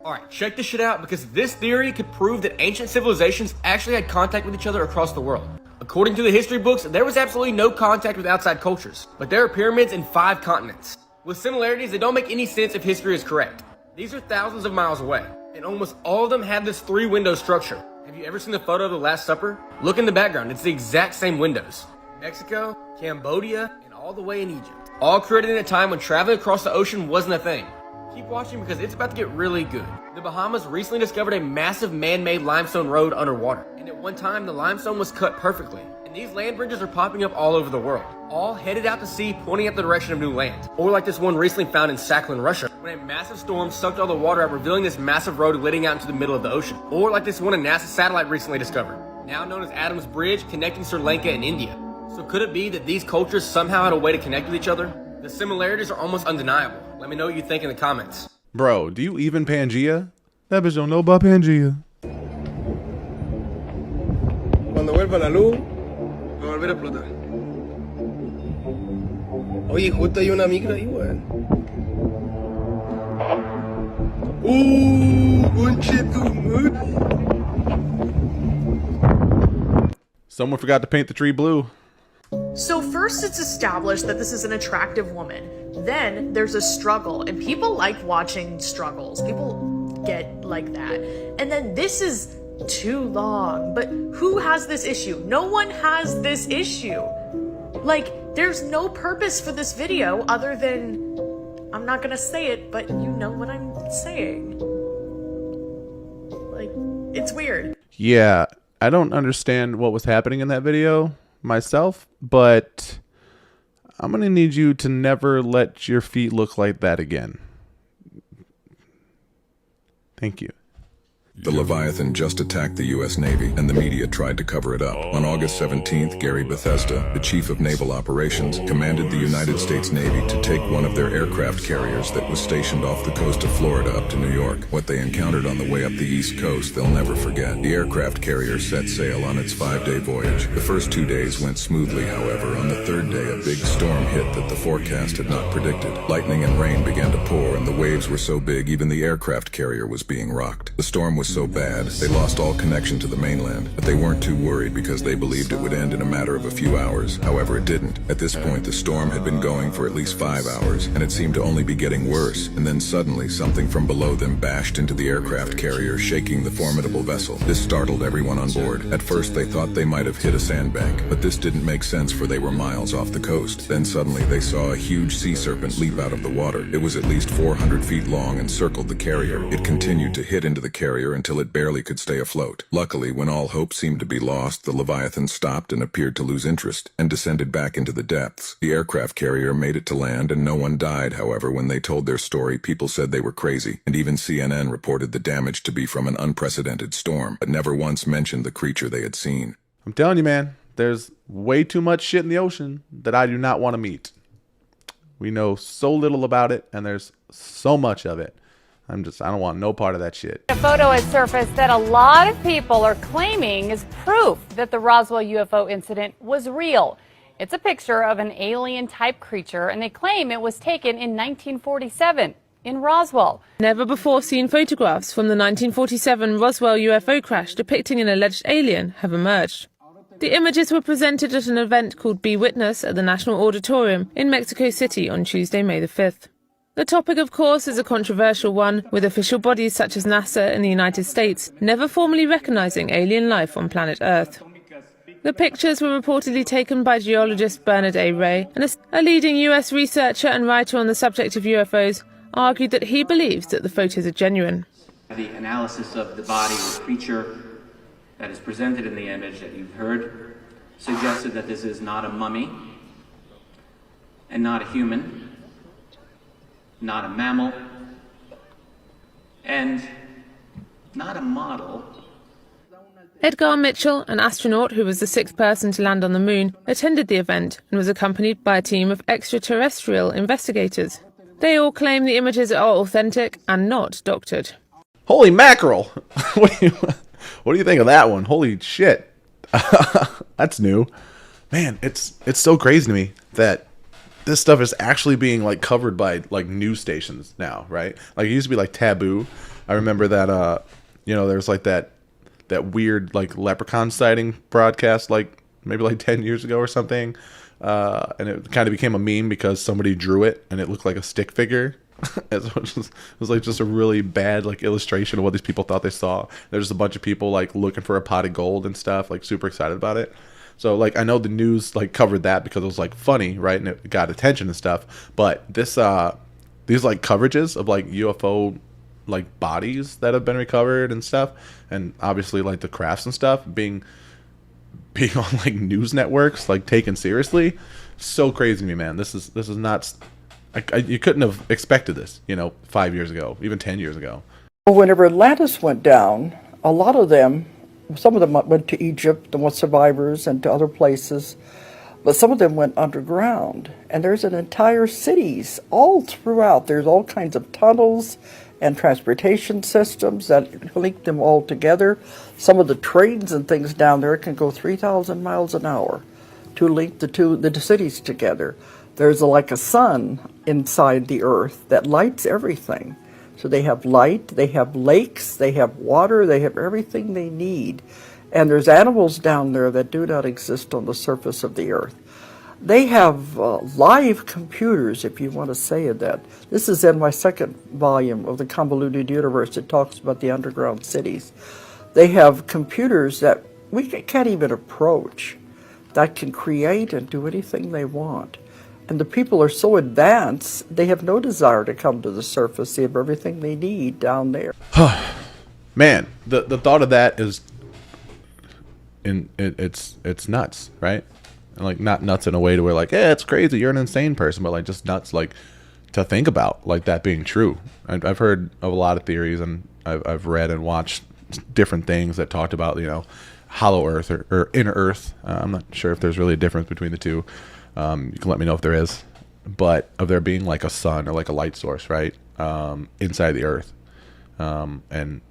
Alright, check this shit out because this theory could prove that ancient civilizations actually had contact with each other across the world. According to the history books, there was absolutely no contact with outside cultures, but there are pyramids in 5 continents, with similarities that don't make any sense if history is correct. These are thousands of miles away, and almost all of them have this 3-window structure. Have you ever seen the photo of the Last Supper? Look in the background, it's the exact same windows. Mexico, Cambodia, and all the way in Egypt. All created in a time when traveling across the ocean wasn't a thing. Keep watching because it's about to get really good. The Bahamas recently discovered a massive man-made limestone road underwater. And at one time, the limestone was cut perfectly. And these land bridges are popping up all over the world. All headed out to sea, pointing at the direction of new land. Or like this one recently found in Sakhalin, Russia, when a massive storm sucked all the water out, revealing this massive road leading out into the middle of the ocean. Or like this one a NASA satellite recently discovered. now known as Adam's Bridge, connecting Sri Lanka and India. So could it be that these cultures somehow had a way to connect with each other? The similarities are almost undeniable. Let me know what you think in the comments. Bro, do you even Pangea? That bitch don't know about Pangea. Cuando vuelva la luz, va a volver a explotar. Oye, justo hay una micro ahí, weón. Someone forgot to paint the tree blue. So first it's established that this is an attractive woman. Then there's a struggle, and people like watching struggles. People get like that. And then this is too long. But who has this issue? No one has this issue. Like, there's no purpose for this video other than, I'm not gonna say it, but you know what I'm saying. Like, it's weird. Yeah, I don't understand what was happening in that video myself, but I'm gonna need you to never let your feet look like that again. Thank you. The Leviathan just attacked the U.S. Navy, and the media tried to cover it up. On August 17th, Gary Bethesda, the chief of naval operations, commanded the United States Navy to take one of their aircraft carriers that was stationed off the coast of Florida up to New York. What they encountered on the way up the East Coast, they'll never forget. The aircraft carrier set sail on its 5-day voyage. The first 2 days went smoothly, however. On the third day, a big storm hit that the forecast had not predicted. Lightning and rain began to pour, and the waves were so big even the aircraft carrier was being rocked. The storm was so bad, they lost all connection to the mainland, but they weren't too worried because they believed it would end in a matter of a few hours. However, it didn't. At this point, the storm had been going for at least 5 hours, and it seemed to only be getting worse, and then suddenly something from below them bashed into the aircraft carrier, shaking the formidable vessel. This startled everyone on board. At first, they thought they might have hit a sandbank, but this didn't make sense for they were miles off the coast. Then suddenly, they saw a huge sea serpent leap out of the water. It was at least 400 feet long and circled the carrier. It continued to hit into the carrier until it barely could stay afloat. Luckily, when all hope seemed to be lost, the Leviathan stopped and appeared to lose interest, and descended back into the depths. The aircraft carrier made it to land, and no one died. However, when they told their story, people said they were crazy, and even CNN reported the damage to be from an unprecedented storm, but never once mentioned the creature they had seen. I'm telling you, man, there's way too much shit in the ocean that I do not want to meet. We know so little about it, and there's so much of it. I don't want no part of that shit. A photo has surfaced that a lot of people are claiming is proof that the Roswell UFO incident was real. It's a picture of an alien-type creature, and they claim it was taken in 1947 in Roswell. Never before seen photographs from the 1947 Roswell UFO crash depicting an alleged alien have emerged. The images were presented at an event called Be Witness at the National Auditorium in Mexico City on Tuesday, May the 5th. The topic, of course, is a controversial one, with official bodies such as NASA in the United States never formally recognizing alien life on planet Earth. The pictures were reportedly taken by geologist Bernard A. Ray, and a leading US researcher and writer on the subject of UFOs argued that he believes that the photos are genuine. The analysis of the body or creature that is presented in the image that you've heard suggested that this is not a mummy and not a human, not a mammal, and not a model. Edgar Mitchell, an astronaut who was the 6th person to land on the moon, attended the event and was accompanied by a team of extraterrestrial investigators. They all claim the images are authentic and not doctored. Holy mackerel! What do you think of that one? Holy shit. That's new. Man, it's so crazy to me that this stuff is actually being like covered by like news stations now, right? Like it used to be like taboo. I remember that there's like that weird like leprechaun sighting broadcast like maybe like 10 years ago or something. And it kind of became a meme because somebody drew it and it looked like a stick figure. It was like just a really bad like illustration of what these people thought they saw. There's a bunch of people like looking for a pot of gold and stuff, like super excited about it. So like I know the news like covered that because it was like funny, right? And it got attention and stuff. But this these like coverages of like UFO like bodies that have been recovered and stuff, and obviously like the crafts and stuff being on like news networks like taken seriously, so crazy to me, man. This is not you couldn't have expected this, 5 years ago, even 10 years ago. Whenever Atlantis went down, a lot of them Some of them went to Egypt, the survivors, and to other places. But some of them went underground. And there's an entire cities all throughout. There's all kinds of tunnels and transportation systems that link them all together. Some of the trains and things down there can go 3,000 miles an hour to link the cities together. There's like a sun inside the earth that lights everything. So they have light, they have lakes, they have water, they have everything they need. And there's animals down there that do not exist on the surface of the earth. They have live computers, if you want to say that. This is in my second volume of The Convoluted Universe. It talks about the underground cities. They have computers that we can't even approach that can create and do anything they want. And the people are so advanced, they have no desire to come to the surface. They have everything they need down there. Man, the thought of that is, it's nuts, right? And like, not nuts in a way to where like, yeah, it's crazy, you're an insane person, but like just nuts, like to think about like that being true. I've heard of a lot of theories, and I've read and watched different things that talked about, you know, hollow earth or inner earth. I'm not sure if there's really a difference between the two. You can let me know if there is, but of there being like a sun or like a light source, right, inside the earth. And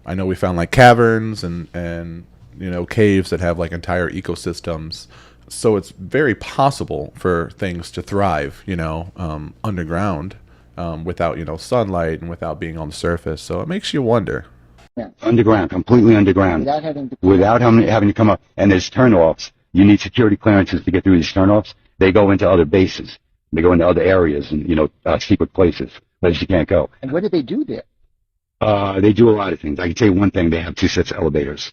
I know we found like caverns and you know, caves that have like entire ecosystems. So it's very possible for things to thrive, you know, underground, without, you know, sunlight and without being on the surface. So it makes you wonder. Underground, completely underground, without having to come up. And there's turn-offs. You need security clearances to get through these turn-offs. They go into other bases. They go into other areas and, you know, secret places, places you can't go. And what do they do there? They do a lot of things. I can tell you one thing. They have 2 sets of elevators.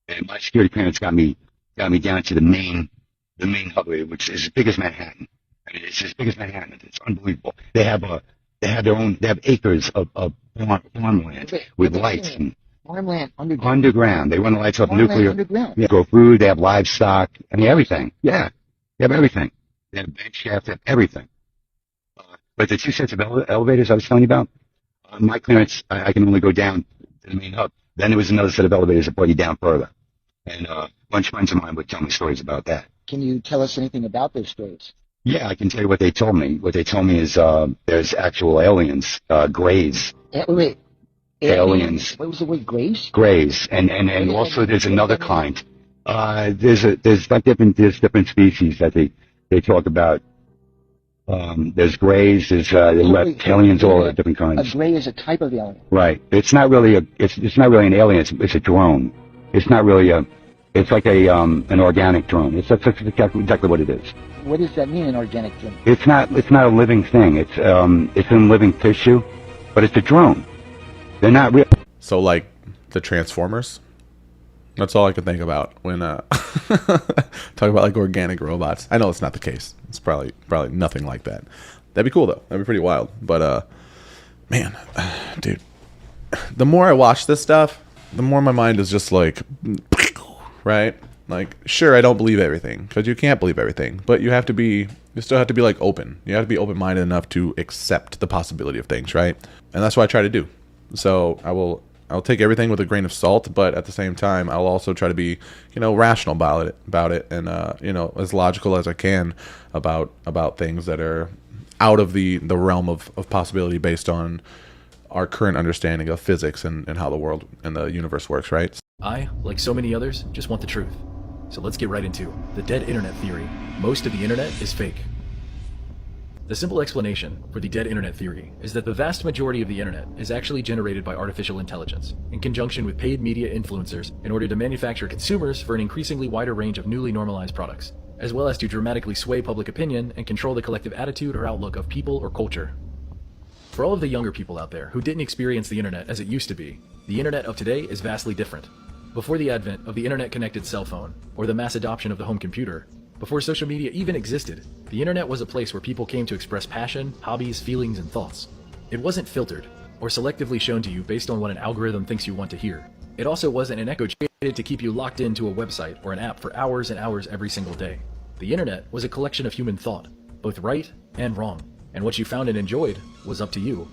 And my security clearance got me down to the main hub, which is as big as Manhattan. I mean, it's as big as Manhattan. It's unbelievable. They have acres of farmland with lights. And Farmland underground. Underground. They run the lights off nuclear. Underground. Yeah, grow food. They have livestock. I mean, everything. Yeah. They have everything. They have bench shafts. They have everything. But the 2 sets of elevators I was telling you about, my clearance, I can only go down to the main hub. Then there was another set of elevators that brought you down further. And a bunch of friends of mine would tell me stories about that. Can you tell us anything about those stories? Yeah, I can tell you what they told me. What they told me is there's actual aliens, greys. Wait. Aliens. What was the word, greys? Greys. And also there's another kind. There's different species that they talk about. There's greys, there's reptilians, all different kinds. A gray is a type of alien. Right. It's not really it's not really an alien. It's a drone. It's not really it's like an organic drone. That's exactly what it is. What does that mean, an organic drone? It's not a living thing. It's in living tissue, but it's a drone. They're not real. So like the Transformers. That's all I can think about when talk about like organic robots. I know it's not the case. It's probably nothing like that. That'd be cool though. That'd be pretty wild. But man, dude, the more I watch this stuff, the more my mind is just like, right? Like, sure, I don't believe everything because you can't believe everything, but you still have to be like open. You have to be open-minded enough to accept the possibility of things, right? And that's what I try to do. So I'll take everything with a grain of salt, but at the same time, I'll also try to be, you know, rational about it, and you know, as logical as I can about things that are out of the realm of possibility based on our current understanding of physics and how the world and the universe works, right? I, like so many others, just want the truth. So let's get right into the dead internet theory. Most of the internet is fake. The simple explanation for the dead internet theory is that the vast majority of the internet is actually generated by artificial intelligence, in conjunction with paid media influencers in order to manufacture consumers for an increasingly wider range of newly normalized products, as well as to dramatically sway public opinion and control the collective attitude or outlook of people or culture. For all of the younger people out there who didn't experience the internet as it used to be, the internet of today is vastly different. Before the advent of the internet-connected cell phone, or the mass adoption of the home computer, before social media even existed, the internet was a place where people came to express passion, hobbies, feelings, and thoughts. It wasn't filtered, or selectively shown to you based on what an algorithm thinks you want to hear. It also wasn't an echo chamber to keep you locked into a website or an app for hours and hours every single day. The internet was a collection of human thought, both right and wrong, and what you found and enjoyed was up to you.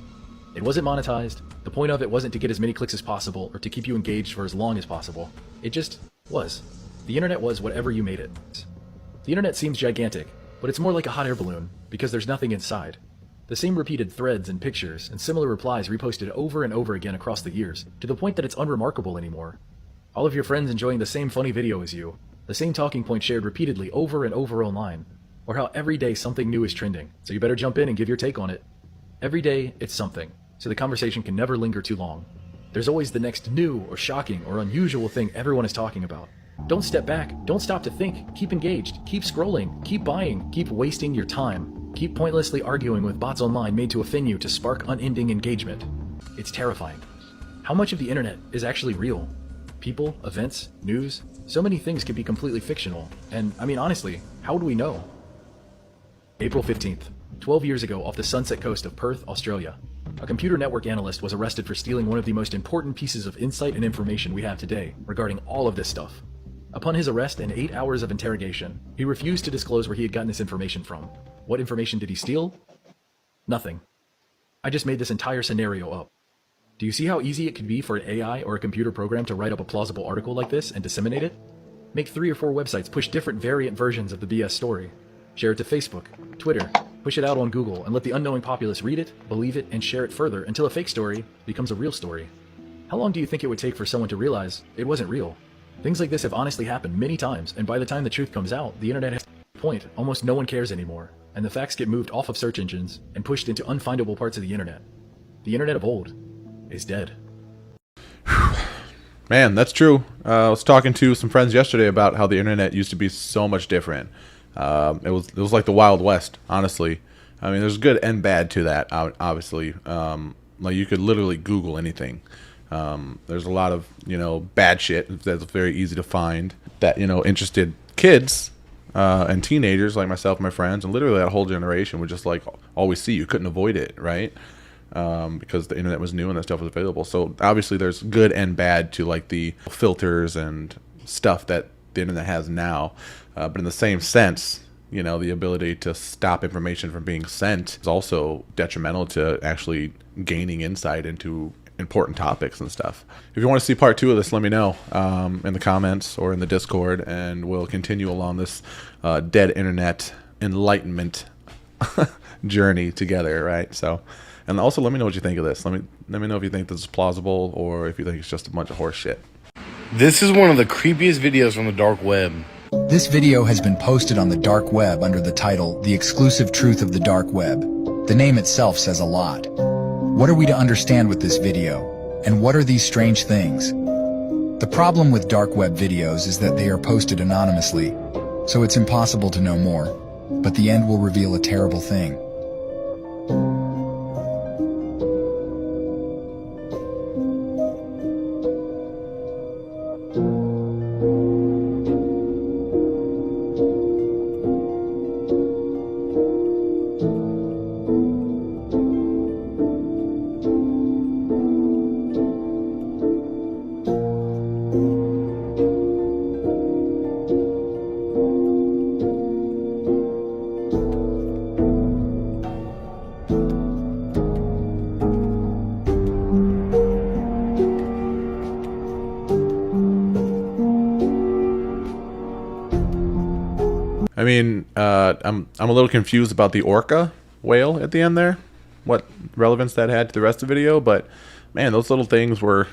It wasn't monetized. The point of it wasn't to get as many clicks as possible or to keep you engaged for as long as possible. It just was. The internet was whatever you made it. The internet seems gigantic, but it's more like a hot air balloon because there's nothing inside. The same repeated threads and pictures and similar replies reposted over and over again across the years, to the point that it's unremarkable anymore. All of your friends enjoying the same funny video as you, the same talking point shared repeatedly over and over online, or how every day something new is trending, so you better jump in and give your take on it. Every day, it's something, so the conversation can never linger too long. There's always the next new or shocking or unusual thing everyone is talking about. Don't step back, don't stop to think, keep engaged, keep scrolling, keep buying, keep wasting your time, keep pointlessly arguing with bots online made to offend you to spark unending engagement. It's terrifying. How much of the internet is actually real? People, events, news, so many things can be completely fictional, and I mean honestly, how would we know? April 15th, 12 years ago off the Sunset Coast of Perth, Australia, a computer network analyst was arrested for stealing one of the most important pieces of insight and information we have today regarding all of this stuff. Upon his arrest and 8 hours of interrogation, he refused to disclose where he had gotten this information from. What information did he steal? Nothing. I just made this entire scenario up. Do you see how easy it could be for an AI or a computer program to write up a plausible article like this and disseminate it? Make 3 or 4 websites push different variant versions of the BS story. Share it to Facebook, Twitter, push it out on Google, and let the unknowing populace read it, believe it, and share it further until a fake story becomes a real story. How long do you think it would take for someone to realize it wasn't real? Things like this have honestly happened many times, and by the time the truth comes out, the internet has a point almost no one cares anymore, and the facts get moved off of search engines and pushed into unfindable parts of the internet. The internet of old is dead. Man, that's true. I was talking to some friends yesterday about how the internet used to be so much different. It was like the Wild West, honestly. I mean, there's good and bad to that, obviously. Like you could literally Google anything. There's a lot of, bad shit that's very easy to find that, interested kids and teenagers like myself and my friends, and literally that whole generation would just like always see. You couldn't avoid it, right? Because the internet was new and that stuff was available. So obviously there's good and bad to like the filters and stuff that the internet has now. But in the same sense, the ability to stop information from being sent is also detrimental to actually gaining insight into important topics and stuff. If you want to see part 2 of this, let me know in the comments or in the Discord, and we'll continue along this dead internet enlightenment journey together, right? So, and also let me know what you think of this. Let me know if you think this is plausible or if you think it's just a bunch of horse shit. This is one of the creepiest videos on the dark web. This video has been posted on the dark web under the title, The Exclusive Truth of the Dark Web. The name itself says a lot. What are we to understand with this video? And what are these strange things? The problem with dark web videos is that they are posted anonymously, so it's impossible to know more, but the end will reveal a terrible thing. I mean, I'm a little confused about the orca whale at the end there. What relevance that had to the rest of the video, but man, those little things were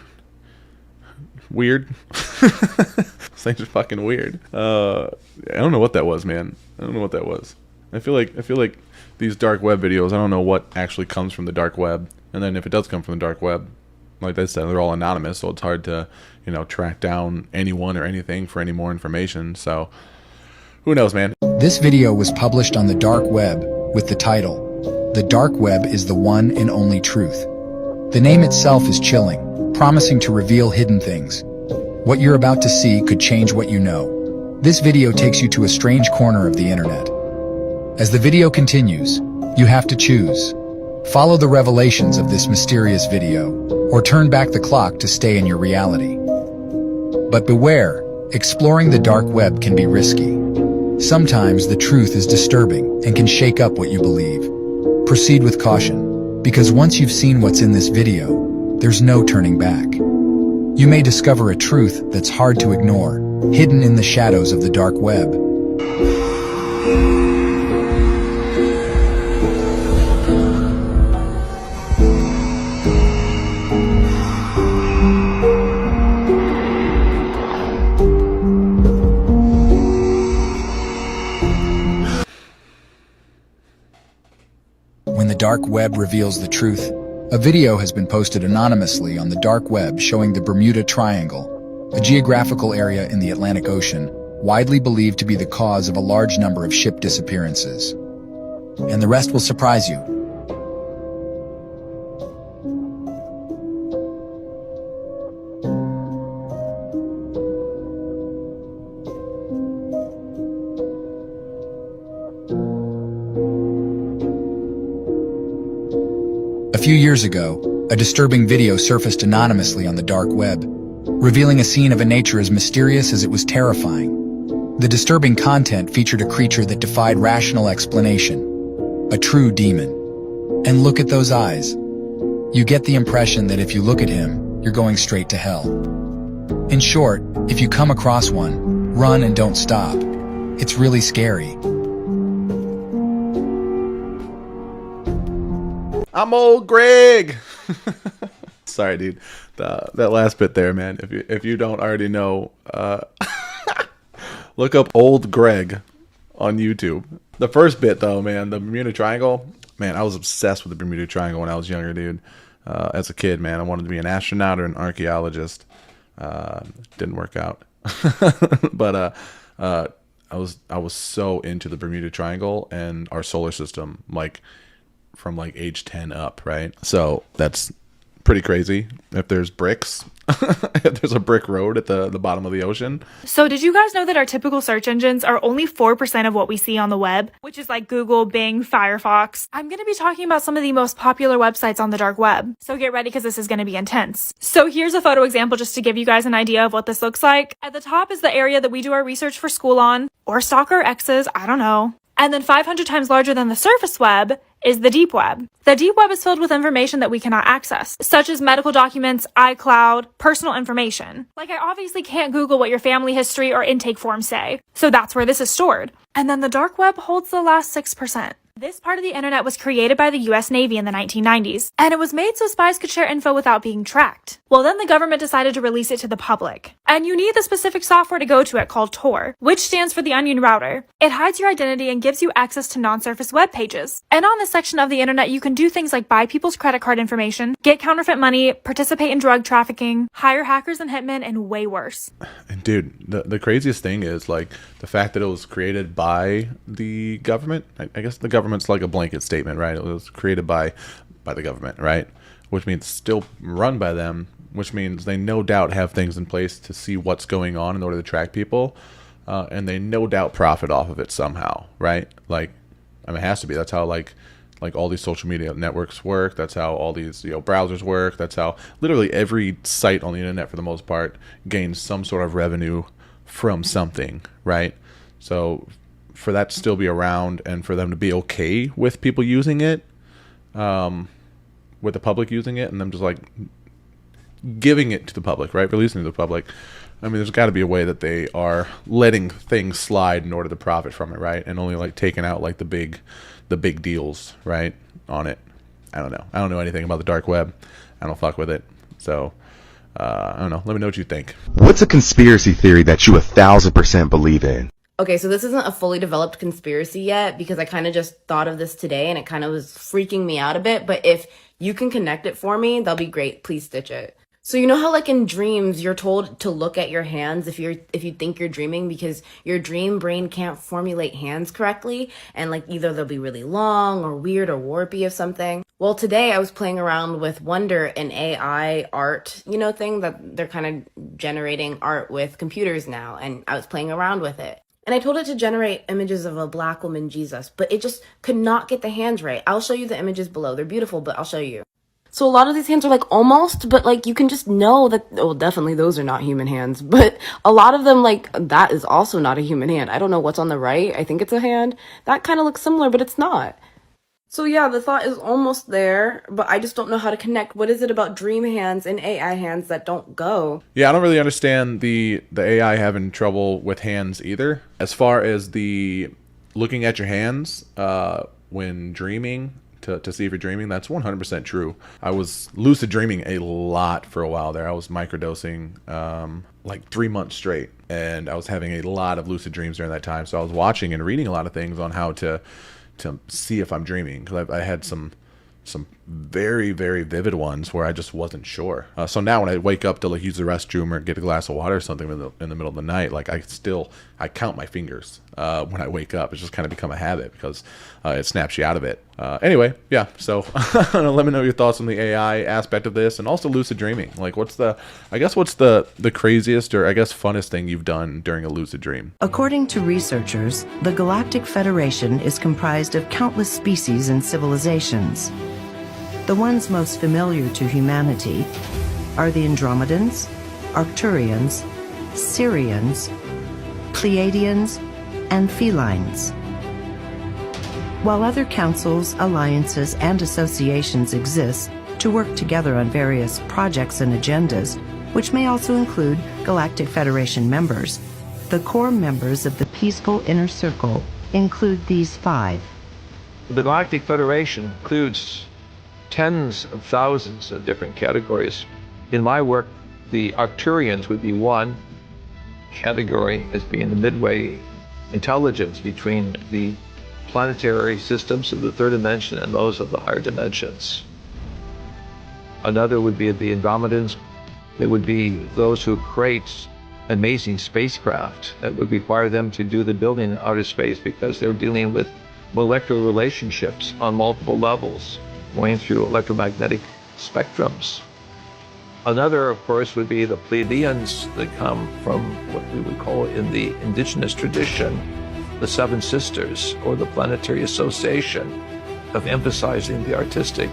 weird. Things are fucking weird. I don't know what that was, man. I don't know what that was. I feel like these dark web videos, I don't know what actually comes from the dark web, and then if it does come from the dark web, like I said, they're all anonymous, so it's hard to, track down anyone or anything for any more information. So who knows, man? This video was published on the dark web with the title, The Dark Web is the One and Only Truth. The name itself is chilling, promising to reveal hidden things. What you're about to see could change what you know. This video takes you to a strange corner of the internet. As the video continues, you have to choose. Follow the revelations of this mysterious video, or turn back the clock to stay in your reality. But beware, exploring the dark web can be risky. Sometimes the truth is disturbing and can shake up what you believe. Proceed with caution. Because once you've seen what's in this video, there's no turning back. You may discover a truth that's hard to ignore, hidden in the shadows of the dark web. When the dark web reveals the truth, a video has been posted anonymously on the dark web showing the Bermuda Triangle, a geographical area in the Atlantic Ocean, widely believed to be the cause of a large number of ship disappearances. And the rest will surprise you. A few years ago, a disturbing video surfaced anonymously on the dark web, revealing a scene of a nature as mysterious as it was terrifying. The disturbing content featured a creature that defied rational explanation, a true demon. And look at those eyes. You get the impression that if you look at him, you're going straight to hell. In short, if you come across one, run and don't stop. It's really scary. I'm old Greg. Sorry, dude. That last bit there, man. If you don't already know, look up old Greg on YouTube. The first bit, though, man, the Bermuda Triangle. Man, I was obsessed with the Bermuda Triangle when I was younger, dude. As a kid, man, I wanted to be an astronaut or an archaeologist. Didn't work out, but I was so into the Bermuda Triangle and our solar system, like from like age 10 up, right? So that's pretty crazy. If there's bricks, if there's a brick road at the bottom of the ocean. So did you guys know that our typical search engines are only 4% of what we see on the web, which is like Google, Bing, Firefox? I'm going to be talking about some of the most popular websites on the dark web. So get ready because this is going to be intense. So here's a photo example just to give you guys an idea of what this looks like. At the top is the area that we do our research for school on, or stalk our exes, I don't know. And then 500 times larger than the surface web is the deep web. The deep web is filled with information that we cannot access, such as medical documents, iCloud, personal information. Like I obviously can't Google what your family history or intake forms say, so that's where this is stored. And then the dark web holds the last 6%. This part of the internet was created by the US Navy in the 1990s, and it was made so spies could share info without being tracked. Well, then the government decided to release it to the public. And you need the specific software to go to it called Tor, which stands for the Onion Router. It hides your identity and gives you access to non-surface web pages. And on this section of the internet, you can do things like buy people's credit card information, get counterfeit money, participate in drug trafficking, hire hackers and hitmen, and way worse. And dude, the craziest thing is like the fact that it was created by the government. I guess the government's like a blanket statement, right? It was created by the government, right? Which means still run by them, which means they no doubt have things in place to see what's going on in order to track people, and they no doubt profit off of it somehow, right? Like, I mean, it has to be. That's how like all these social media networks work. That's how all these browsers work. That's how literally every site on the internet, for the most part, gains some sort of revenue from something, right? So for that to still be around and for them to be okay with people using it, with the public using it, and them just like giving it to the public, right? Releasing it to the public. I mean, there's got to be a way that they are letting things slide in order to profit from it, right? And only like taking out like the big deals, right, on it. I don't know. I don't know anything about the dark web. I don't fuck with it. So I don't know. Let me know what you think. What's a conspiracy theory that you 1,000% believe in? Okay, so this isn't a fully developed conspiracy yet because I kind of just thought of this today and it kind of was freaking me out a bit. But if you can connect it for me, that'll be great. Please stitch it. So you know how like in dreams, you're told to look at your hands if you think you're dreaming because your dream brain can't formulate hands correctly. And like either they'll be really long or weird or warpy or something. Well, today I was playing around with Wonder, an AI art, thing that they're kind of generating art with computers now. And I was playing around with it. And I told it to generate images of a black woman, Jesus, but it just could not get the hands right. I'll show you the images below. They're beautiful, but I'll show you. So a lot of these hands are like almost, but like you can just know that, well, definitely those are not human hands. But a lot of them, like, that is also not a human hand. I don't know what's on the right. I think it's a hand. That kind of looks similar, but it's not. So yeah, the thought is almost there, but I just don't know how to connect. What is it about dream hands and AI hands that don't go? Yeah, I don't really understand the AI having trouble with hands either. As far as the looking at your hands when dreaming to see if you're dreaming, that's 100% true. I was lucid dreaming a lot for a while there. I was microdosing like 3 months straight, and I was having a lot of lucid dreams during that time. So I was watching and reading a lot of things on how to see if I'm dreaming, because I had some very, very vivid ones where I just wasn't sure. So now when I wake up to like use the restroom or get a glass of water or something in the middle of the night, like I count my fingers when I wake up. It's just kind of become a habit because it snaps you out of it. Anyway, yeah. So let me know your thoughts on the AI aspect of this, and also lucid dreaming. Like, what's the craziest or I guess funnest thing you've done during a lucid dream? According to researchers, the Galactic Federation is comprised of countless species and civilizations. The ones most familiar to humanity are the Andromedans, Arcturians, Sirians, Pleiadians, and Felines. While other councils, alliances, and associations exist to work together on various projects and agendas, which may also include Galactic Federation members, the core members of the Peaceful Inner Circle include these 5. The Galactic Federation includes tens of thousands of different categories. In my work, the Arcturians would be one category as being the midway intelligence between the planetary systems of the third dimension and those of the higher dimensions. Another would be the Andromedans. They would be those who create amazing spacecraft that would require them to do the building in outer space because they're dealing with molecular relationships on multiple levels, going through electromagnetic spectrums. Another, of course, would be the Pleiadians that come from what we would call in the indigenous tradition, the Seven Sisters, or the Planetary Association, of emphasizing the artistic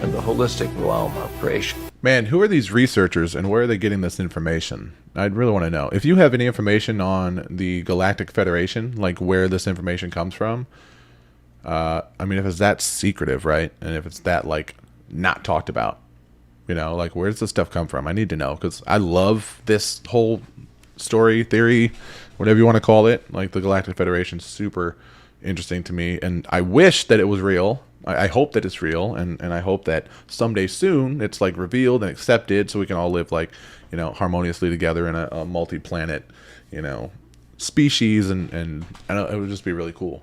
and the holistic realm of creation. Man, who are these researchers and where are they getting this information? I'd really want to know. If you have any information on the Galactic Federation, like where this information comes from, I mean, if it's that secretive, right? And if it's that, like, not talked about, you know, like, where does this stuff come from? I need to know, because I love this whole story, theory, whatever you want to call it. Like, the Galactic Federation is super interesting to me, and I wish that it was real. I hope that it's real, and I hope that someday soon it's, like, revealed and accepted so we can all live, like, you know, harmoniously together in a multi-planet, you know, species, and I know it would just be really cool.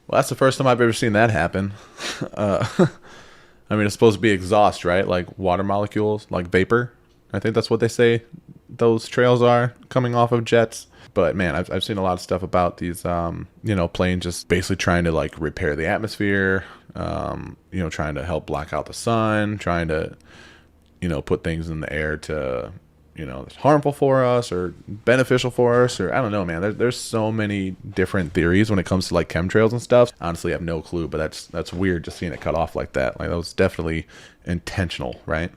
Well, that's the first time I've ever seen that happen. I mean, it's supposed to be exhaust, right? Like water molecules, like vapor. I think that's what they say those trails are coming off of jets. But man, I've seen a lot of stuff about these, you know, planes just basically trying to like repair the atmosphere, you know, trying to help block out the sun, trying to, you know, put things in the air to, you know, that's harmful for us or beneficial for us, or I don't know, man. There's so many different theories when it comes to like chemtrails and stuff. Honestly, I have no clue, but that's weird just seeing it cut off like that. Like that was definitely intentional, right?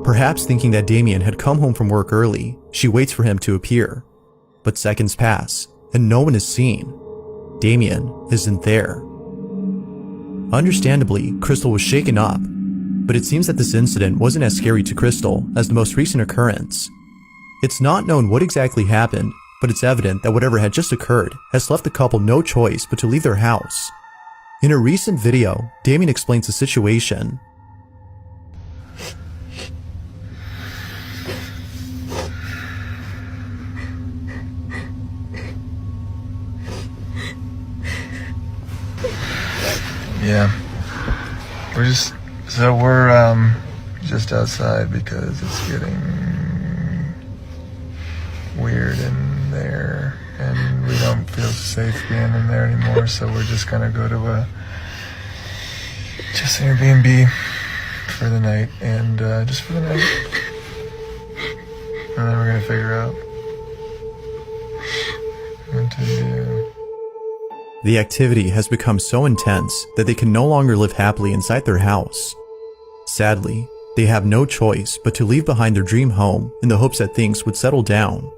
Perhaps thinking that Damien had come home from work early, she waits for him to appear. But seconds pass, and no one is seen. Damien isn't there. Understandably, Crystal was shaken up, but it seems that this incident wasn't as scary to Crystal as the most recent occurrence. It's not known what exactly happened, but it's evident that whatever had just occurred has left the couple no choice but to leave their house. In a recent video, Damien explains the situation. Yeah, we're just So we're just outside because it's getting weird in there, and we don't feel safe being in there anymore. So we're just gonna go to an Airbnb for the night, and just for the night, and then we're gonna figure out what to do. The activity has become so intense that they can no longer live happily inside their house. Sadly, they have no choice but to leave behind their dream home in the hopes that things would settle down.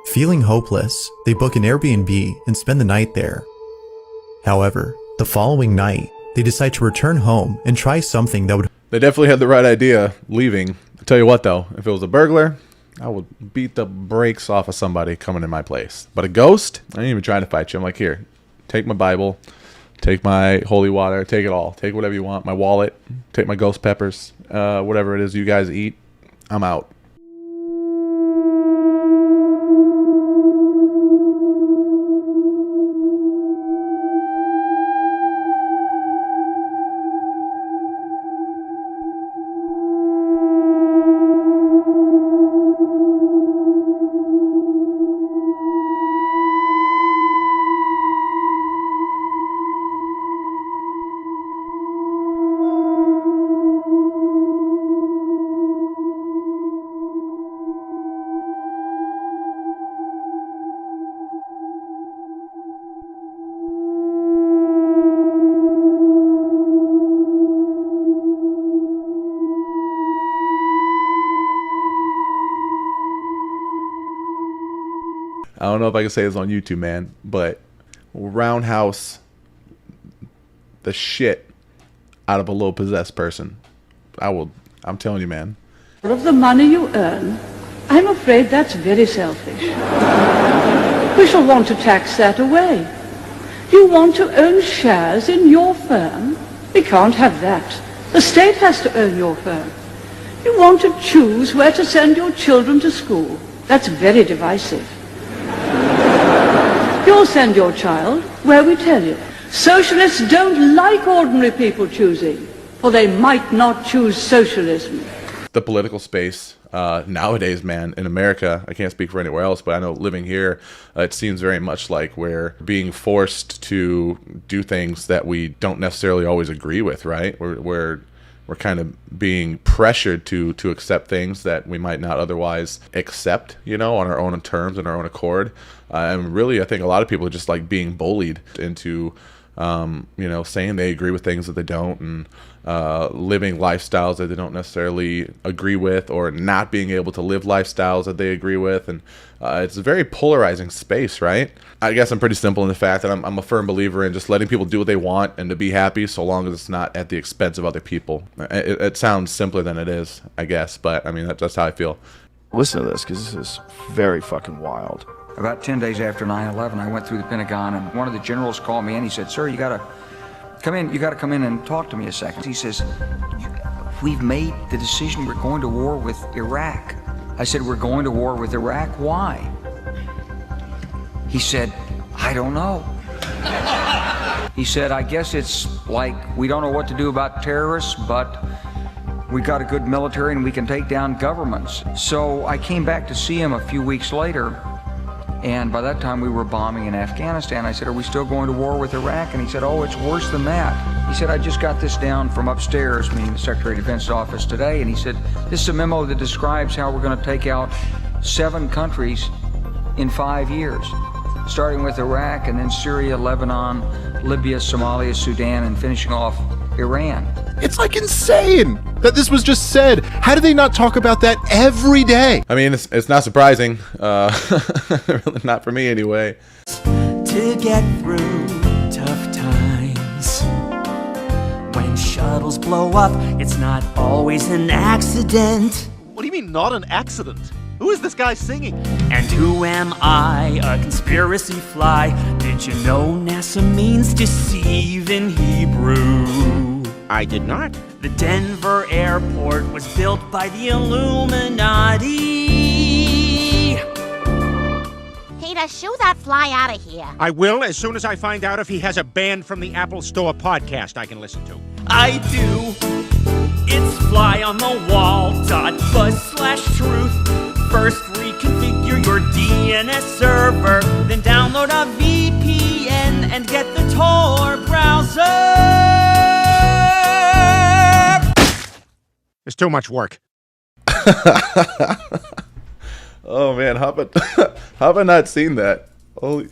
Feeling hopeless, they book an Airbnb and spend the night there. However, the following night, they decide to return home and try something that would... They definitely had the right idea leaving. I'll tell you what though, if it was a burglar, I would beat the brakes off of somebody coming in my place. But a ghost, I ain't even trying to fight you. I'm like, here, take my Bible, take my holy water, take it all. Take whatever you want, my wallet, take my ghost peppers, whatever it is you guys eat, I'm out. I don't know if I can say this on YouTube, man, but roundhouse the shit out of a low possessed person. I'm telling you, man. Of the money you earn, I'm afraid that's very selfish. We shall want to tax that away. You want to own shares in your firm? We can't have that. The state has to own your firm. You want to choose where to send your children to school? That's very divisive. You'll send your child where we tell you. Socialists don't like ordinary people choosing, for they might not choose socialism. The political space nowadays, man, in America, I can't speak for anywhere else, but I know living here, it seems very much like we're being forced to do things that we don't necessarily always agree with, right? We're kind of being pressured to accept things that we might not otherwise accept, you know, on our own terms and our own accord. And really, I think a lot of people are just like being bullied into, you know, saying they agree with things that they don't, and living lifestyles that they don't necessarily agree with, or not being able to live lifestyles that they agree with. And it's a very polarizing space, right? I guess I'm pretty simple in the fact that I'm a firm believer in just letting people do what they want and to be happy, so long as it's not at the expense of other people. It sounds simpler than it is, I guess, but I mean, that's how I feel. Listen to this, because this is very fucking wild. About 10 days after 9/11, I went through the Pentagon, and one of the generals called me in. He said, "Sir, you gotta come in. You gotta come in and talk to me a second." He says, "We've made the decision. We're going to war with Iraq." I said, "We're going to war with Iraq? Why?" He said, "I don't know." He said, "I guess it's like we don't know what to do about terrorists, but we got a good military and we can take down governments." So I came back to see him a few weeks later. And by that time, we were bombing in Afghanistan. I said, "Are we still going to war with Iraq?" And he said, "Oh, it's worse than that." He said, "I just got this down from upstairs," meaning the Secretary of Defense office today. And he said, "This is a memo that describes how we're going to take out 7 countries in 5 years, starting with Iraq, and then Syria, Lebanon, Libya, Somalia, Sudan, and finishing off Iran." It's like insane that this was just said. How do they not talk about that every day? I mean, it's not surprising. Really not for me anyway. To get through tough times. When shuttles blow up, it's not always an accident. What do you mean, not an accident? Who is this guy singing? And who am I, a conspiracy fly? Did you know NASA means deceive in Hebrew? I did not. The Denver airport was built by the Illuminati. Peter, shoo that fly out of here. I will, as soon as I find out if he has a banned from the Apple Store podcast I can listen to. I do. It's fly on the wall.buzz/truth. First reconfigure your DNS server, then download a VPN and get the Tor browser. It's too much work. Oh man, how have I not seen that? Holy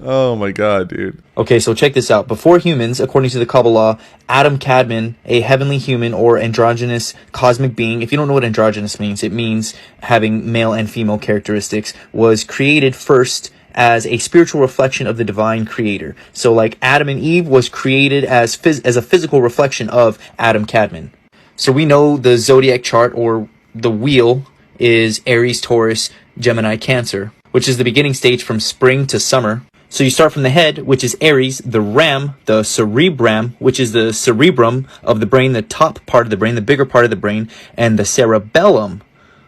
oh my god, dude. Okay, so check this out. Before humans, according to the Kabbalah, Adam Kadmon, a heavenly human or androgynous cosmic being, if you don't know what androgynous means, it means having male and female characteristics, was created first as a spiritual reflection of the divine creator. So like Adam and Eve was created as a physical reflection of Adam Kadmon. So we know the zodiac chart, or the wheel, is Aries, Taurus, Gemini, Cancer, which is the beginning stage from spring to summer. So you start from the head, which is Aries, the ram, the cerebrum, which is the cerebrum of the brain, the top part of the brain, the bigger part of the brain, and the cerebellum,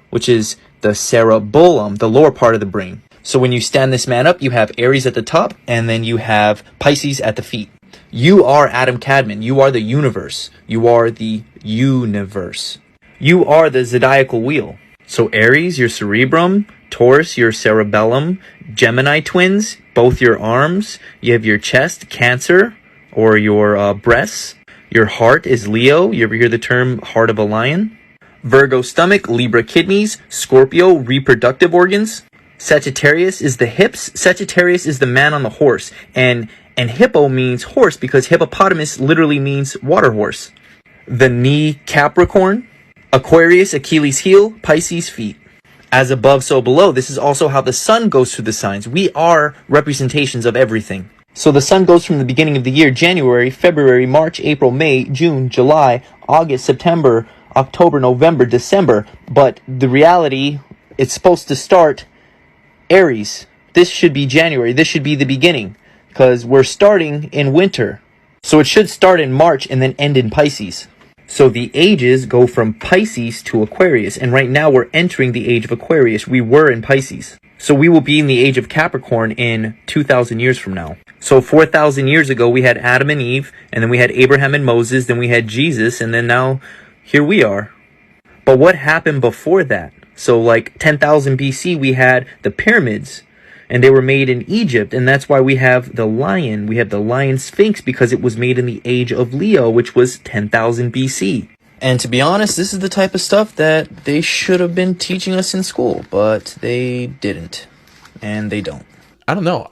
which is the cerebellum, the lower part of the brain. So when you stand this man up, you have Aries at the top, and then you have Pisces at the feet. You are Adam Kadmon. You are the universe. You are the universe. You are the zodiacal wheel. So Aries, your cerebrum, Taurus, your cerebellum, Gemini twins, both your arms. You have your chest, Cancer, or your breasts. Your heart is Leo. You ever hear the term heart of a lion? Virgo stomach, Libra kidneys, Scorpio reproductive organs. Sagittarius is the hips. Sagittarius is the man on the horse. And hippo means horse because hippopotamus literally means water horse. The knee, Capricorn. Aquarius, Achilles heel, Pisces feet. As above, so below. This is also how the sun goes through the signs. We are representations of everything. So the sun goes from the beginning of the year, January, February, March, April, May, June, July, August, September, October, November, December. But the reality, it's supposed to start Aries. This should be January. This should be the beginning because we're starting in winter. So it should start in March and then end in Pisces. So the ages go from Pisces to Aquarius, and right now we're entering the age of Aquarius. We were in Pisces. So we will be in the age of Capricorn in 2,000 years from now. So 4,000 years ago, we had Adam and Eve, and then we had Abraham and Moses, then we had Jesus, and then now here we are. But what happened before that? So like 10,000 BC, we had the pyramids, and they were made in Egypt, and that's why we have the lion. We have the lion sphinx because it was made in the age of Leo, which was 10,000 BC. And to be honest, this is the type of stuff that they should have been teaching us in school, but they didn't, and they don't. I don't know.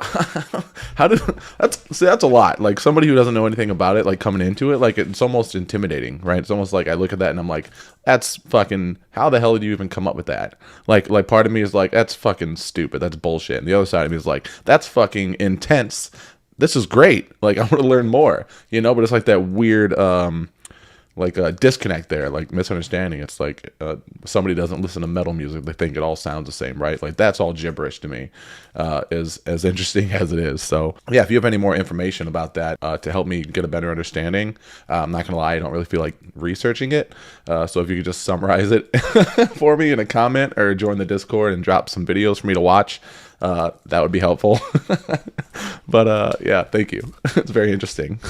That's a lot. Like somebody who doesn't know anything about it, like coming into it, like it's almost intimidating, right? It's almost like I look at that and I'm like, that's fucking, how the hell did you even come up with that? Like part of me is like, that's fucking stupid. That's bullshit. And the other side of me is like, that's fucking intense. This is great. Like I want to learn more, you know, but it's like that weird, like a disconnect there, like misunderstanding. It's like somebody doesn't listen to metal music, they think it all sounds the same, right? Like that's all gibberish to me, as interesting as it is. So yeah, if you have any more information about that to help me get a better understanding, I'm not gonna lie, I don't really feel like researching it, so if you could just summarize it for me in a comment or join the Discord and drop some videos for me to watch, that would be helpful. But yeah, thank you. It's very interesting.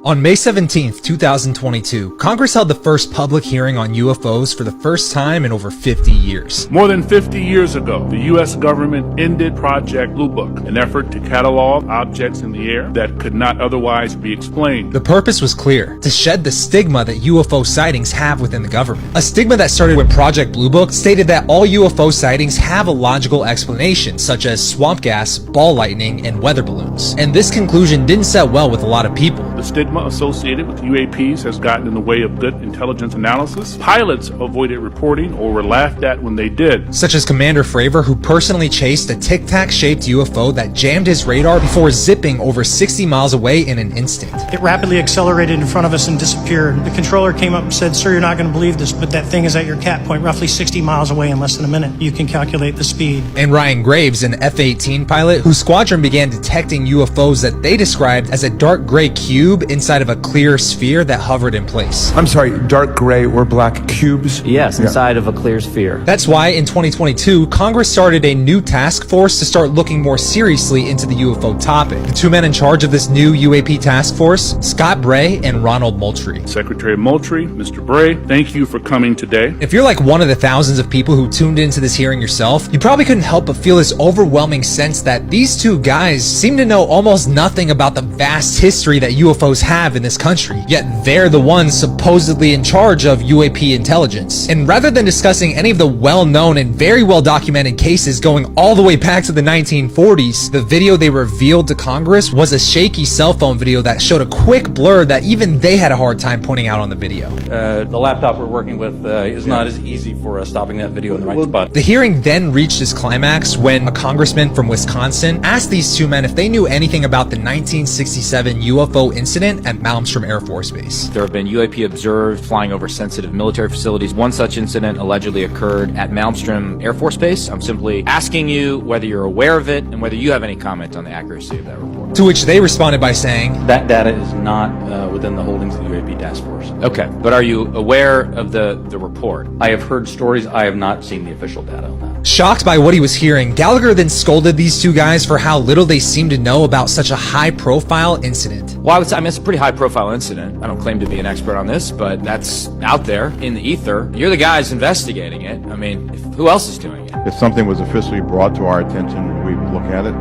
On May 17th, 2022, Congress held the first public hearing on UFOs for the first time in over 50 years. More than 50 years ago, the U.S. government ended Project Blue Book, an effort to catalog objects in the air that could not otherwise be explained. The purpose was clear: to shed the stigma that UFO sightings have within the government. A stigma that started when Project Blue Book stated that all UFO sightings have a logical explanation, such as swamp gas, ball lightning, and weather balloons. And this conclusion didn't set well with a lot of people. The stigma associated with UAPs has gotten in the way of good intelligence analysis. Pilots avoided reporting or were laughed at when they did. Such as Commander Fravor, who personally chased a tic-tac-shaped UFO that jammed his radar before zipping over 60 miles away in an instant. It rapidly accelerated in front of us and disappeared. The controller came up and said, "Sir, you're not going to believe this, but that thing is at your cat point roughly 60 miles away in less than a minute. You can calculate the speed." And Ryan Graves, an F-18 pilot whose squadron began detecting UFOs that they described as a dark gray cube cube inside of a clear sphere that hovered in place. I'm sorry, dark gray or black cubes? Yes, inside of a clear sphere. That's why in 2022, Congress started a new task force to start looking more seriously into the UFO topic. The two men in charge of this new UAP task force, Scott Bray and Ronald Moultrie. Secretary Moultrie, Mr. Bray, thank you for coming today. If you're like one of the thousands of people who tuned into this hearing yourself, you probably couldn't help but feel this overwhelming sense that these two guys seem to know almost nothing about the vast history that UFOs have in this country, yet they're the ones supposedly in charge of UAP intelligence. And rather than discussing any of the well-known and very well-documented cases going all the way back to the 1940s, the video they revealed to Congress was a shaky cell phone video that showed a quick blur that even they had a hard time pointing out on the video. The laptop we're working with is not as easy for stopping that video in the right spot. The hearing then reached its climax when a congressman from Wisconsin asked these two men if they knew anything about the 1967 UFO incident at Malmstrom Air Force Base. There have been UAP observed flying over sensitive military facilities. One such incident allegedly occurred at Malmstrom Air Force Base. I'm simply asking you whether you're aware of it and whether you have any comment on the accuracy of that report. To which they responded by saying, that data is not within the holdings of the UAP task force. Okay, but are you aware of the report? I have heard stories. I have not seen the official data on that. Shocked by what he was hearing, Gallagher then scolded these two guys for how little they seemed to know about such a high-profile incident. Well, I would say, it's a pretty high-profile incident. I don't claim to be an expert on this, but that's out there in the ether. You're the guys investigating it. I mean, who else is doing it? If something was officially brought to our attention, we would look at it.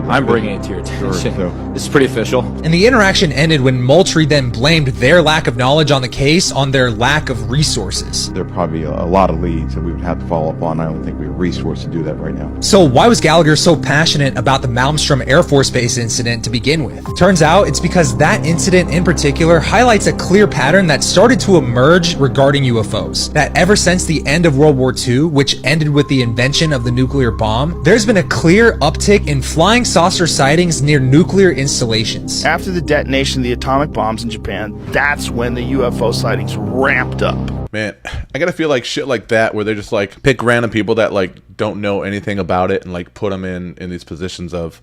I'm bringing it to your attention. Sure, this is pretty official. And the interaction ended when Moultrie then blamed their lack of knowledge on the case on their lack of resources. There are probably a lot of leads that we would have to follow up on. I don't think we have resources to do that right now. So why was Gallagher so passionate about the Malmstrom Air Force Base incident to begin with? Turns out it's because that incident in particular highlights a clear pattern that started to emerge regarding UFOs. That ever since the end of World War II, which ended with the invention of the nuclear bomb, there's been a clear uptick in flying saucer sightings near nuclear installations. After the detonation of the atomic bombs in Japan, that's when the UFO sightings ramped up. Man, I gotta feel like shit like that where they just like pick random people that like don't know anything about it and like put them in these positions of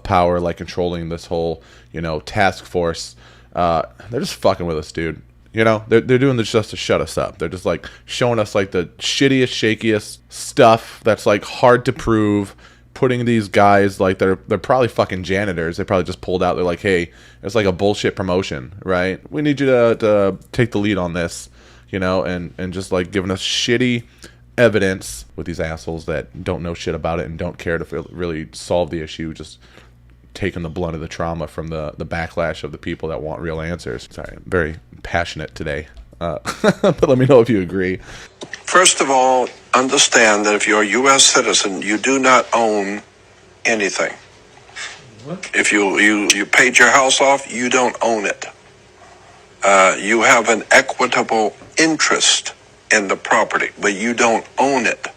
power, like controlling this whole, task force. They're just fucking with us, dude. They're doing this just to shut us up. They're just like showing us like the shittiest, shakiest stuff that's like hard to prove. Putting these guys like they're probably fucking janitors. They probably just pulled out. They're like, hey, it's like a bullshit promotion, right? We need you to take the lead on this, and just like giving us shitty evidence with these assholes that don't know shit about it and don't care to really solve the issue. Just taking the blunt of the trauma from the backlash of the people that want real answers. Sorry, I'm very passionate today. But let me know if you agree. First of all, understand that if you're a U.S. citizen, you do not own anything. What? If you paid your house off, you don't own it. You have an equitable interest in the property, but you don't own it.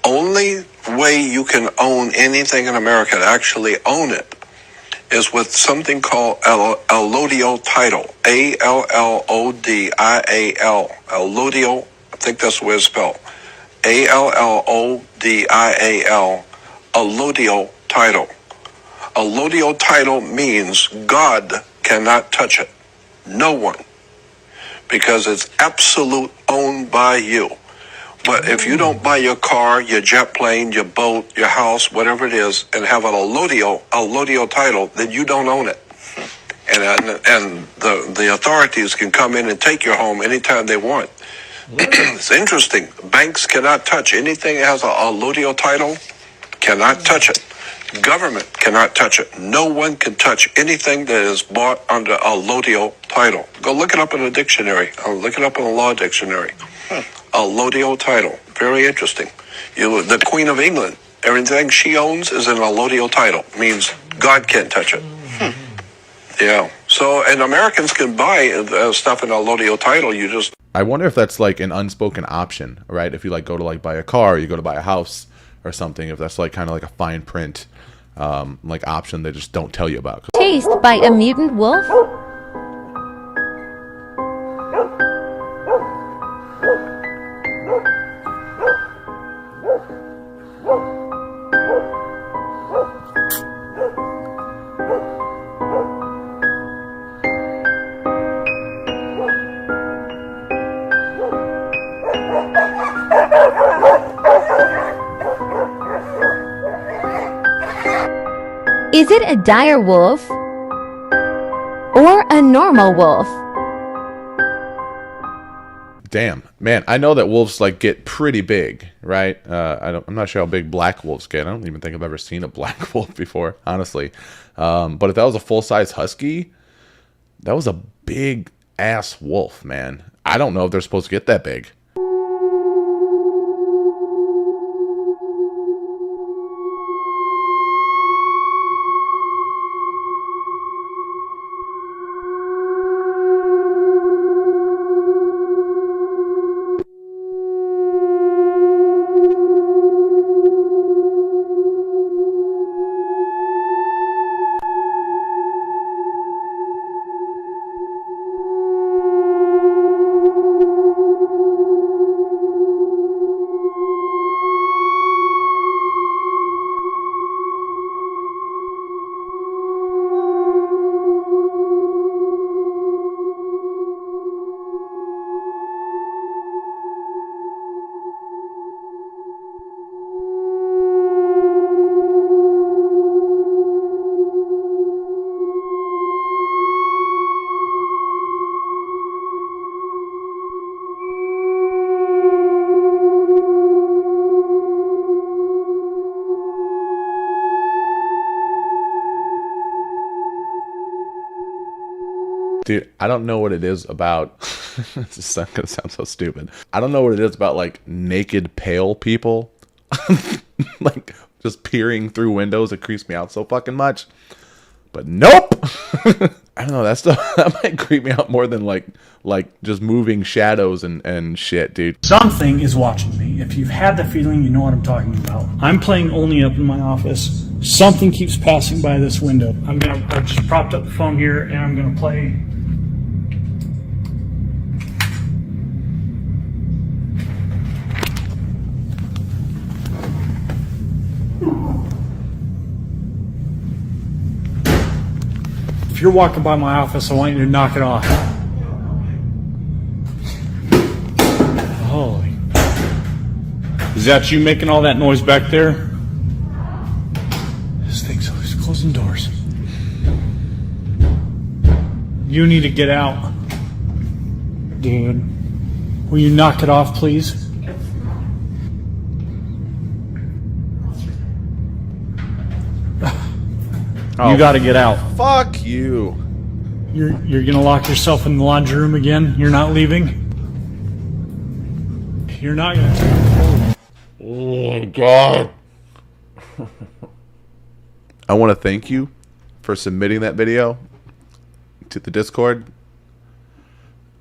Only way you can own anything in America, to actually own it, is with something called allodial title. A-L-L-O-D-I-A-L. Allodial, I think that's the way it's spelled. A-L-L-O-D-I-A-L. Allodial title. Allodial title means God cannot touch it. No one. Because it's absolute owned by you. But if you don't buy your car, your jet plane, your boat, your house, whatever it is, and have an allodial title, then you don't own it. And the authorities can come in and take your home anytime they want. It's interesting. Banks cannot touch anything that has an allodial title. Cannot touch it. Government cannot touch it. No one can touch anything that is bought under allodial title. Go look it up in a dictionary. Or look it up in a law dictionary. Allodial title. Very interesting. The Queen of England, everything she owns is an allodial title. Means God can't touch it. Yeah. So, and Americans can buy stuff in allodial title. I wonder if that's like an unspoken option, right? If you like go to like buy a car, or you go to buy a house or something, if that's like kind of like a fine print like option they just don't tell you about. Taste by a mutant wolf? Is it a dire wolf or a normal wolf? Damn, man, I know that wolves like get pretty big, right? I'm not sure how big black wolves get. I don't even think I've ever seen a black wolf before, honestly. But if that was a full-size husky, that was a big ass wolf, man. I don't know if they're supposed to get that big. Dude, I don't know what it is about. This is gonna sound so stupid. I don't know what it is about like naked pale people, like just peering through windows. It creeps me out so fucking much. But nope. I don't know. That might creep me out more than like just moving shadows and shit, dude. Something is watching me. If you've had the feeling, you know what I'm talking about. I'm playing only up in my office. Something keeps passing by this window. I've just propped up the phone here and I'm gonna play. If you're walking by my office, I want you to knock it off. Holy. Is that you making all that noise back there? This thing's always closing doors. You need to get out. Dude. Will you knock it off, please? You gotta get out. Fuck you. You're gonna lock yourself in the laundry room again? You're not leaving? You're not gonna... Oh my god. I want to thank you for submitting that video to the Discord.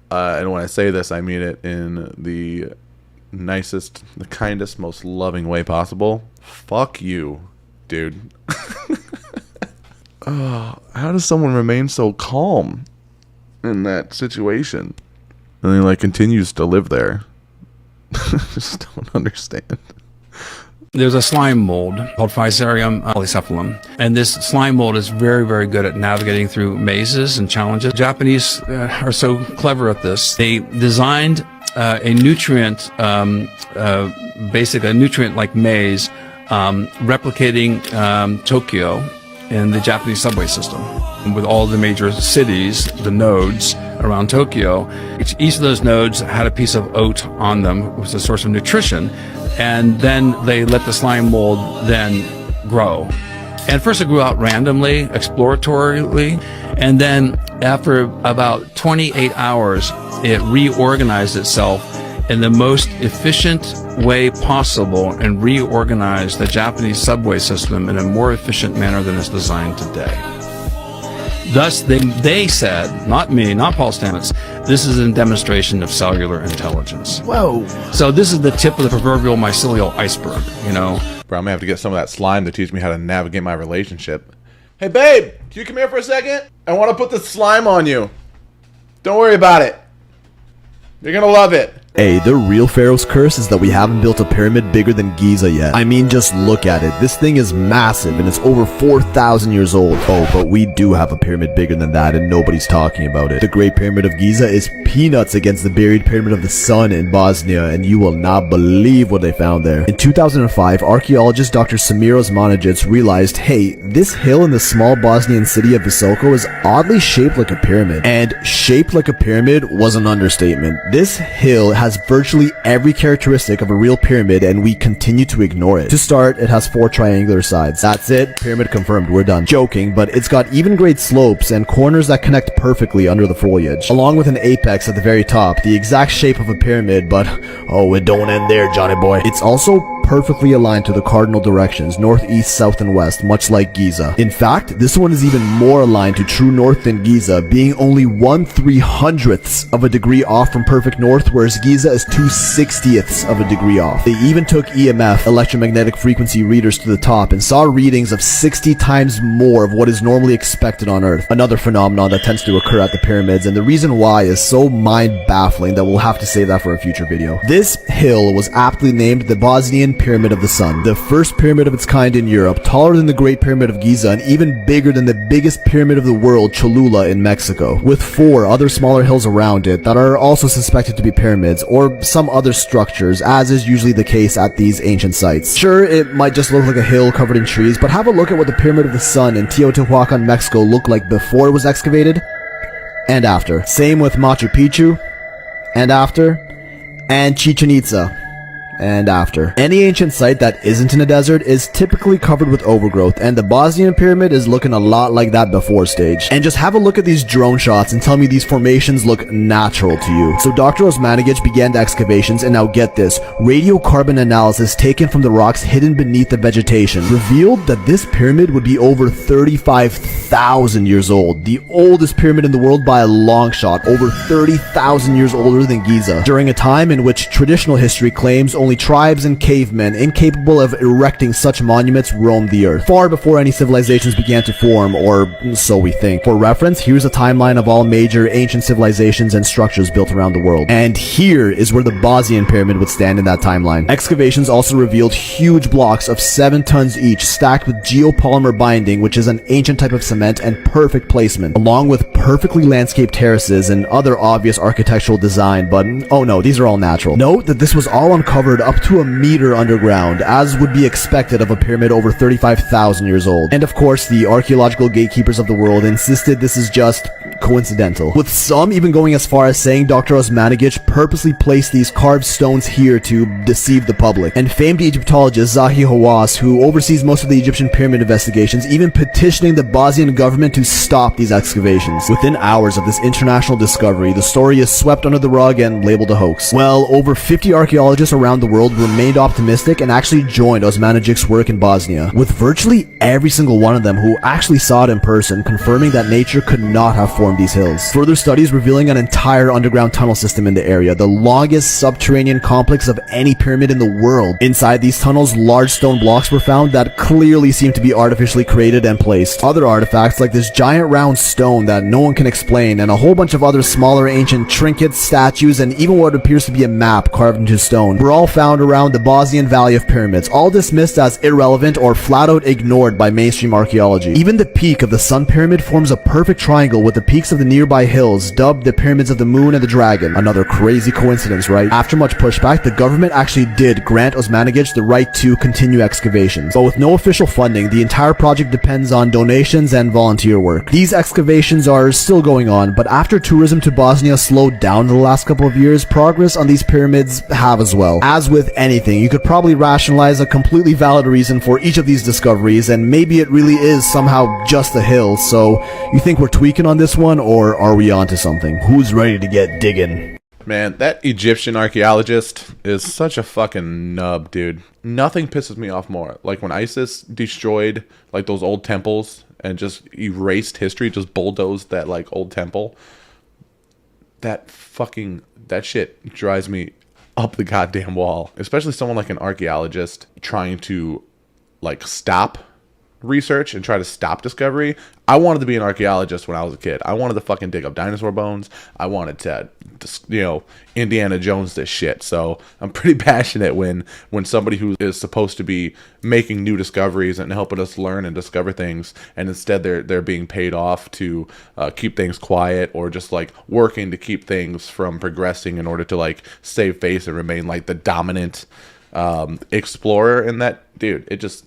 And when I say this, I mean it in the nicest, the kindest, most loving way possible. Fuck you, dude. Oh, how does someone remain so calm in that situation? And he like continues to live there. I just don't understand. There's a slime mold called Physarium polycephalum, and this slime mold is very, very good at navigating through mazes and challenges. Japanese are so clever at this. They designed a nutrient, basically a nutrient-like maze, replicating Tokyo in the Japanese subway system. With all the major cities, the nodes around Tokyo, each of those nodes had a piece of oat on them, which was a source of nutrition, and then they let the slime mold then grow. And first it grew out randomly, exploratorily, and then after about 28 hours, it reorganized itself in the most efficient way possible and reorganize the Japanese subway system in a more efficient manner than it's designed today. Thus, they said, not me, not Paul Stamets, this is a demonstration of cellular intelligence. Whoa. So this is the tip of the proverbial mycelial iceberg, you know? Bro, I'm gonna have to get some of that slime to teach me how to navigate my relationship. Hey, babe, can you come here for a second? I want to put this slime on you. Don't worry about it. You're gonna love it. Hey, the real Pharaoh's curse is that we haven't built a pyramid bigger than Giza yet. I mean, just look at it. This thing is massive and it's over 4,000 years old. Oh, but we do have a pyramid bigger than that and nobody's talking about it. The Great Pyramid of Giza is peanuts against the buried Pyramid of the Sun in Bosnia, and you will not believe what they found there. In 2005, archaeologist Dr. Samir Osmanagic realized, hey, this hill in the small Bosnian city of Visoko is oddly shaped like a pyramid. And shaped like a pyramid was an understatement. This hill has virtually every characteristic of a real pyramid, and we continue to ignore it. To start, it has 4 triangular sides. That's it, pyramid confirmed, we're done. Joking, but it's got even grade slopes and corners that connect perfectly under the foliage, along with an apex at the very top, the exact shape of a pyramid, but oh, it don't end there, Johnny boy. It's also perfectly aligned to the cardinal directions, north, east, south, and west, much like Giza. In fact, this one is even more aligned to true north than Giza, being only 1/300th of a degree off from perfect north, whereas Giza is 2/60ths of a degree off. They even took EMF, electromagnetic frequency readers, to the top and saw readings of 60 times more of what is normally expected on Earth. Another phenomenon that tends to occur at the pyramids, and the reason why is so mind-baffling that we'll have to save that for a future video. This hill was aptly named the Bosnian Pyramid of the Sun, the first pyramid of its kind in Europe, taller than the Great Pyramid of Giza and even bigger than the biggest pyramid of the world, Cholula, in Mexico, with 4 other smaller hills around it that are also suspected to be pyramids or some other structures, as is usually the case at these ancient sites. Sure, it might just look like a hill covered in trees, but have a look at what the Pyramid of the Sun in Teotihuacan, Mexico looked like before it was excavated and after. Same with Machu Picchu and after, and Chichen Itza and after. Any ancient site that isn't in a desert is typically covered with overgrowth, and the Bosnian pyramid is looking a lot like that before stage. And just have a look at these drone shots and tell me these formations look natural to you. So Dr. Osmanagic began the excavations, and now get this, radiocarbon analysis taken from the rocks hidden beneath the vegetation revealed that this pyramid would be over 35,000 years old, the oldest pyramid in the world by a long shot, over 30,000 years older than Giza, during a time in which traditional history claims only tribes and cavemen incapable of erecting such monuments roamed the earth, far before any civilizations began to form, or so we think. For reference, here's a timeline of all major ancient civilizations and structures built around the world. And here is where the Bosnian pyramid would stand in that timeline. Excavations also revealed huge blocks of 7 tons each, stacked with geopolymer binding, which is an ancient type of cement, and perfect placement, along with perfectly landscaped terraces and other obvious architectural design, but oh no, these are all natural. Note that this was all uncovered up to a meter underground, as would be expected of a pyramid over 35,000 years old. And of course, the archaeological gatekeepers of the world insisted this is just coincidental, with some even going as far as saying Dr. Osmanagic purposely placed these carved stones here to deceive the public. And famed Egyptologist Zahi Hawass, who oversees most of the Egyptian pyramid investigations, even petitioning the Bosnian government to stop these excavations. Within hours of this international discovery, the story is swept under the rug and labeled a hoax. Well, over 50 archaeologists around the world remained optimistic and actually joined Osmanagic's work in Bosnia, with virtually every single one of them who actually saw it in person confirming that nature could not have formed these hills. Further studies revealing an entire underground tunnel system in the area, the longest subterranean complex of any pyramid in the world. Inside these tunnels, large stone blocks were found that clearly seemed to be artificially created and placed. Other artifacts like this giant round stone that no one can explain, and a whole bunch of other smaller ancient trinkets, statues, and even what appears to be a map carved into stone were all found around the Bosnian Valley of Pyramids, all dismissed as irrelevant or flat out ignored by mainstream archaeology. Even the peak of the Sun Pyramid forms a perfect triangle with the peaks of the nearby hills, dubbed the Pyramids of the Moon and the Dragon. Another crazy coincidence, right? After much pushback, the government actually did grant Osmanagic the right to continue excavations. But with no official funding, the entire project depends on donations and volunteer work. These excavations are still going on, but after tourism to Bosnia slowed down in the last couple of years, progress on these pyramids have as well. As with anything, you could probably rationalize a completely valid reason for each of these discoveries, and maybe it really is somehow just a hill. So, you think we're tweaking on this one, or are we onto something? Who's ready to get digging? Man, that Egyptian archaeologist is such a fucking nub, dude. Nothing pisses me off more. Like when ISIS destroyed like those old temples and just erased history, just bulldozed that like old temple. That shit drives me up the goddamn wall. Especially someone like an archaeologist trying to like stop research and try to stop discovery. I wanted to be an archaeologist when I was a kid. I wanted to fucking dig up dinosaur bones. I wanted to, Indiana Jones this shit. So I'm pretty passionate when somebody who is supposed to be making new discoveries and helping us learn and discover things, and instead they're being paid off to keep things quiet, or just like working to keep things from progressing in order to like save face and remain like the dominant explorer in that. Dude, it just,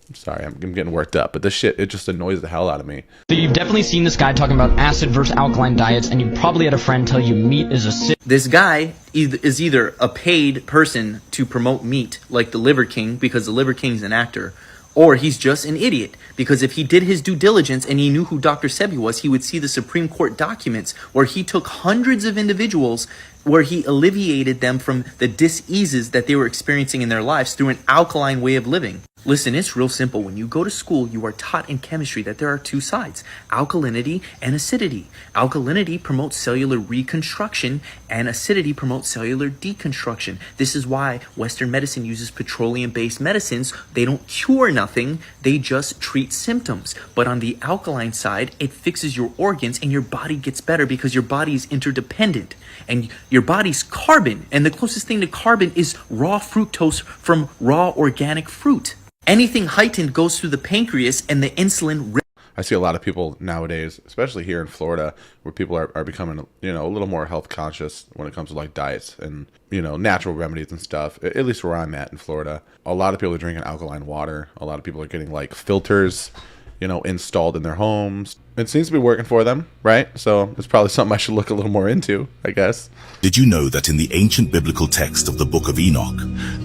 I'm sorry, I'm getting worked up, but this shit, it just annoys the hell out of me. So you've definitely seen this guy talking about acid versus alkaline diets, and you probably had a friend tell you meat is acidic. This guy is either a paid person to promote meat, like the Liver King, because the Liver King's an actor, or he's just an idiot, because if he did his due diligence and he knew who Dr. Sebi was, he would see the Supreme Court documents where he took hundreds of individuals, where he alleviated them from the diseases that they were experiencing in their lives through an alkaline way of living. Listen, it's real simple. When you go to school, you are taught in chemistry that there are two sides, alkalinity and acidity. Alkalinity promotes cellular reconstruction, and acidity promotes cellular deconstruction. This is why Western medicine uses petroleum-based medicines. They don't cure nothing, they just treat symptoms. But on the alkaline side, it fixes your organs and your body gets better because your body is interdependent. And your body's carbon, and the closest thing to carbon is raw fructose from raw organic fruit. Anything heightened goes through the pancreas, and the insulin... I see a lot of people nowadays, especially here in Florida, where people are becoming, a little more health conscious when it comes to like diets and, natural remedies and stuff. At least where I'm at in Florida, a lot of people are drinking alkaline water. A lot of people are getting like filters, installed in their homes. It seems to be working for them, right? So it's probably something I should look a little more into, I guess. Did you know that in the ancient biblical text of the Book of Enoch,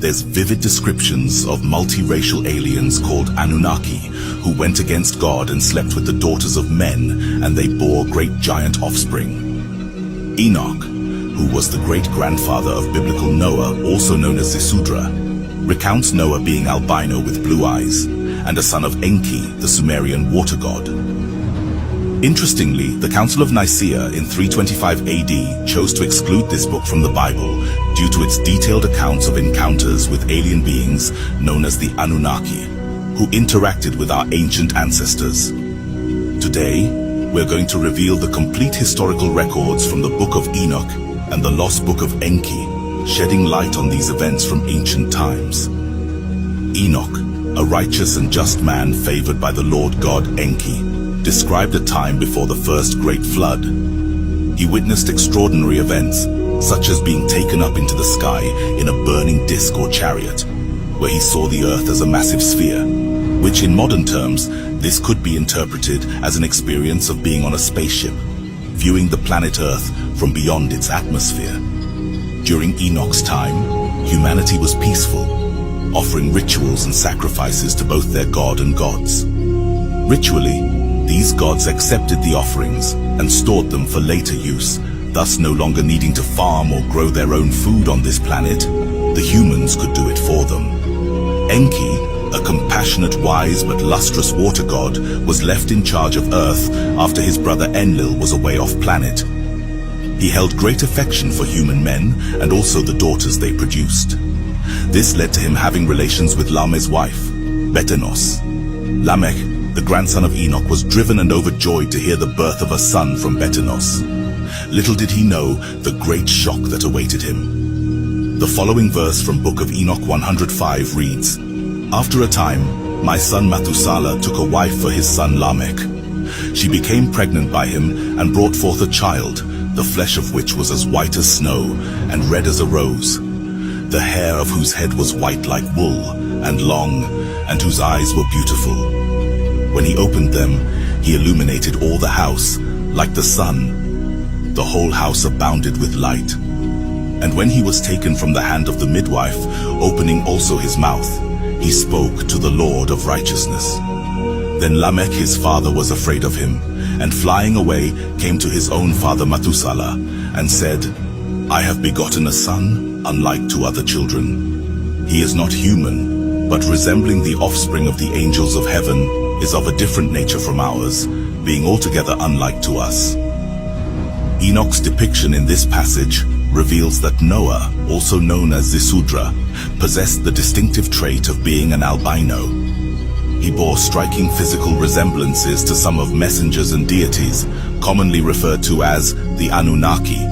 there's vivid descriptions of multiracial aliens called Anunnaki, who went against God and slept with the daughters of men, and they bore great giant offspring? Enoch, who was the great-grandfather of biblical Noah, also known as Zisudra, recounts Noah being albino with blue eyes, and a son of Enki, the Sumerian water god. Interestingly, the Council of Nicaea in 325 AD chose to exclude this book from the Bible due to its detailed accounts of encounters with alien beings known as the Anunnaki, who interacted with our ancient ancestors. Today, we're going to reveal the complete historical records from the Book of Enoch and the Lost Book of Enki, shedding light on these events from ancient times. Enoch, a righteous and just man favored by the Lord God Enki, described a time before the first great flood. He witnessed extraordinary events, such as being taken up into the sky in a burning disc or chariot, where he saw the earth as a massive sphere, which in modern terms, this could be interpreted as an experience of being on a spaceship, viewing the planet Earth from beyond its atmosphere. During Enoch's time, humanity was peaceful, offering rituals and sacrifices to both their god and gods. Ritually, these gods accepted the offerings and stored them for later use, thus no longer needing to farm or grow their own food on this planet. The humans could do it for them. Enki, a compassionate, wise but lustrous water god, was left in charge of Earth after his brother Enlil was away off planet. He held great affection for human men and also the daughters they produced. This led to him having relations with Lamech's wife, Betanos. Lamech, the grandson of Enoch, was driven and overjoyed to hear the birth of a son from Betanos. Little did he know the great shock that awaited him. The following verse from Book of Enoch 105 reads, "After a time, my son Methuselah took a wife for his son Lamech. She became pregnant by him and brought forth a child, the flesh of which was as white as snow and red as a rose, the hair of whose head was white like wool and long, and whose eyes were beautiful. When he opened them, he illuminated all the house like the sun. The whole house abounded with light. And when he was taken from the hand of the midwife, opening also his mouth, he spoke to the Lord of righteousness. Then Lamech his father was afraid of him, and flying away came to his own father Methuselah, and said, I have begotten a son, unlike to other children. He is not human, but resembling the offspring of the angels of heaven, is of a different nature from ours, being altogether unlike to us. Enoch's depiction in this passage reveals that Noah, also known as Zisudra, possessed the distinctive trait of being an albino. He bore striking physical resemblances to some of messengers and deities, commonly referred to as the Anunnaki.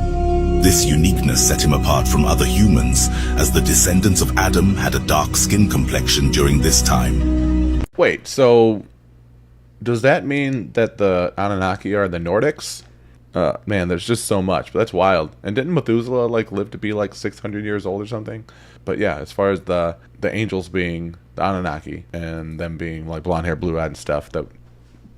This uniqueness set him apart from other humans, as the descendants of Adam had a dark skin complexion during this time. Wait, so does that mean that the Anunnaki are the Nordics? Man, there's just so much, but that's wild. And didn't Methuselah like live to be like 600 years old or something? But yeah, as far as the angels being the Anunnaki and them being like blonde hair, blue eyed and stuff, that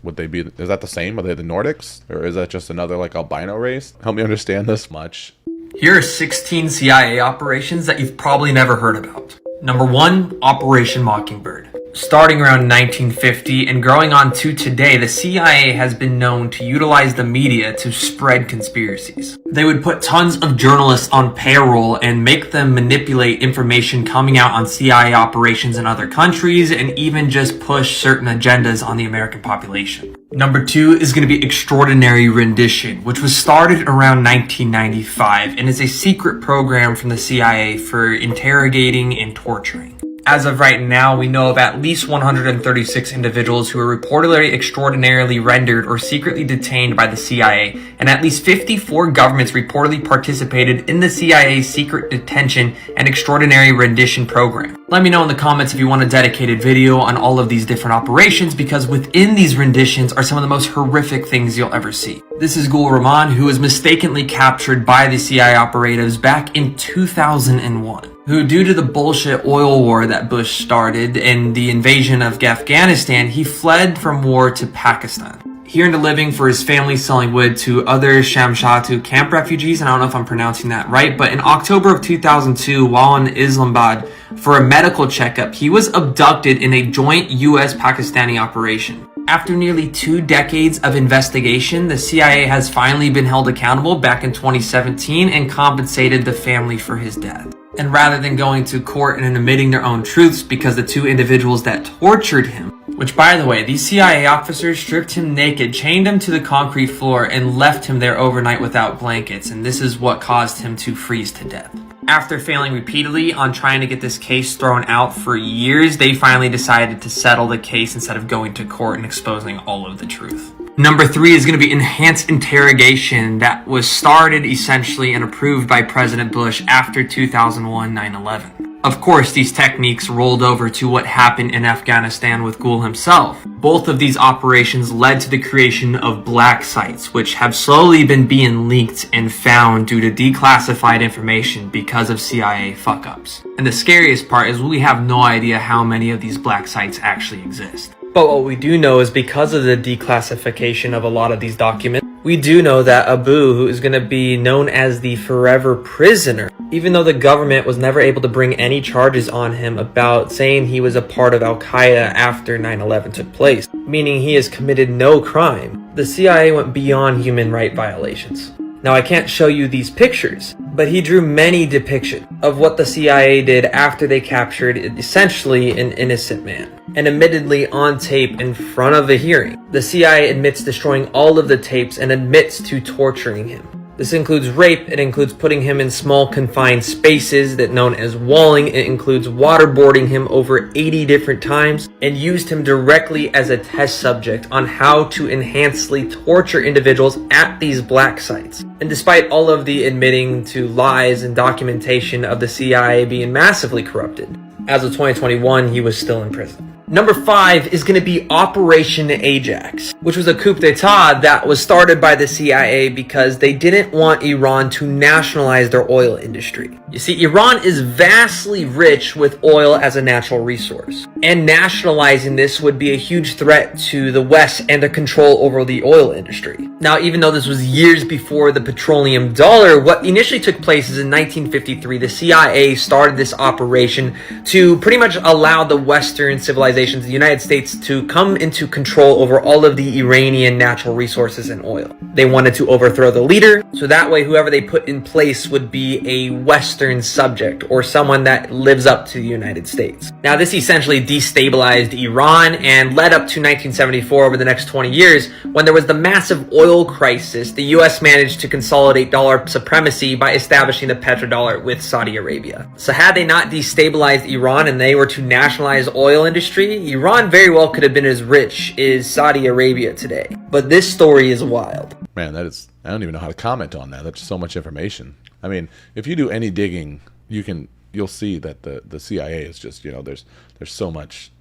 would they be? Is that the same? Are they the Nordics, or is that just another like albino race? Help me understand this much. Here are 16 CIA operations that you've probably never heard about. Number 1, Operation Mockingbird. Starting around 1950 and growing on to today, the CIA has been known to utilize the media to spread conspiracies. They would put tons of journalists on payroll and make them manipulate information coming out on CIA operations in other countries, and even just push certain agendas on the American population. Number 2 is going to be Extraordinary Rendition, which was started around 1995 and is a secret program from the CIA for interrogating and torturing. As of right now, we know of at least 136 individuals who were reportedly extraordinarily rendered or secretly detained by the CIA, and at least 54 governments reportedly participated in the CIA's secret detention and extraordinary rendition program. Let me know in the comments if you want a dedicated video on all of these different operations, because within these renditions are some of the most horrific things you'll ever see. This is Gul Rahman, who was mistakenly captured by the CIA operatives back in 2001. Who, due to the bullshit oil war that Bush started and the invasion of Afghanistan, he fled from war to Pakistan. He earned a living for his family selling wood to other Shamshatu camp refugees, and I don't know if I'm pronouncing that right, but in October of 2002, while in Islamabad for a medical checkup, he was abducted in a joint US-Pakistani operation. After nearly 2 decades of investigation, the CIA has finally been held accountable back in 2017 and compensated the family for his death. And rather than going to court and admitting their own truths, because the 2 individuals that tortured him, which by the way, these CIA officers stripped him naked, chained him to the concrete floor, and left him there overnight without blankets, and this is what caused him to freeze to death. After failing repeatedly on trying to get this case thrown out for years, they finally decided to settle the case instead of going to court and exposing all of the truth. Number 3 is going to be enhanced interrogation, that was started essentially and approved by President Bush after 2001 9/11. Of course, these techniques rolled over to what happened in Afghanistan with Gul himself. Both of these operations led to the creation of black sites, which have slowly been being leaked and found due to declassified information because of CIA fuck-ups. And the scariest part is we have no idea how many of these black sites actually exist. But what we do know is because of the declassification of a lot of these documents, we do know that Abu, who is going to be known as the forever prisoner, even though the government was never able to bring any charges on him about saying he was a part of Al-Qaeda after 9/11 took place, meaning he has committed no crime, the CIA went beyond human rights violations. Now, I can't show you these pictures, but he drew many depictions of what the CIA did after they captured essentially an innocent man. And admittedly on tape in front of a hearing, the CIA admits destroying all of the tapes and admits to torturing him. This includes rape, it includes putting him in small confined spaces that known as walling, it includes waterboarding him over 80 different times, and used him directly as a test subject on how to enhancedly torture individuals at these black sites. And despite all of the admitting to lies and documentation of the CIA being massively corrupted, as of 2021, he was still in prison. Number 5 is going to be Operation Ajax, which was a coup d'etat that was started by the CIA because they didn't want Iran to nationalize their oil industry. You see, Iran is vastly rich with oil as a natural resource, and nationalizing this would be a huge threat to the West and their control over the oil industry. Now, even though this was years before the petroleum dollar, what initially took place is in 1953, the CIA started this operation to pretty much allow the Western civilizations, the United States, to come into control over all of the Iranian natural resources and oil. They wanted to overthrow the leader, so that way whoever they put in place would be a Western Western subject or someone that lives up to the United States. Now, this essentially destabilized Iran and led up to 1974 over the next 20 years when there was the massive oil crisis. The US managed to consolidate dollar supremacy by establishing the petrodollar with Saudi Arabia. So had they not destabilized Iran and they were to nationalize oil industry, Iran very well could have been as rich as Saudi Arabia today. But this story is wild. Man, that is, I don't even know how to comment on that. That's so much information. I mean, if you do any digging, you'll see that the CIA is just, there's so much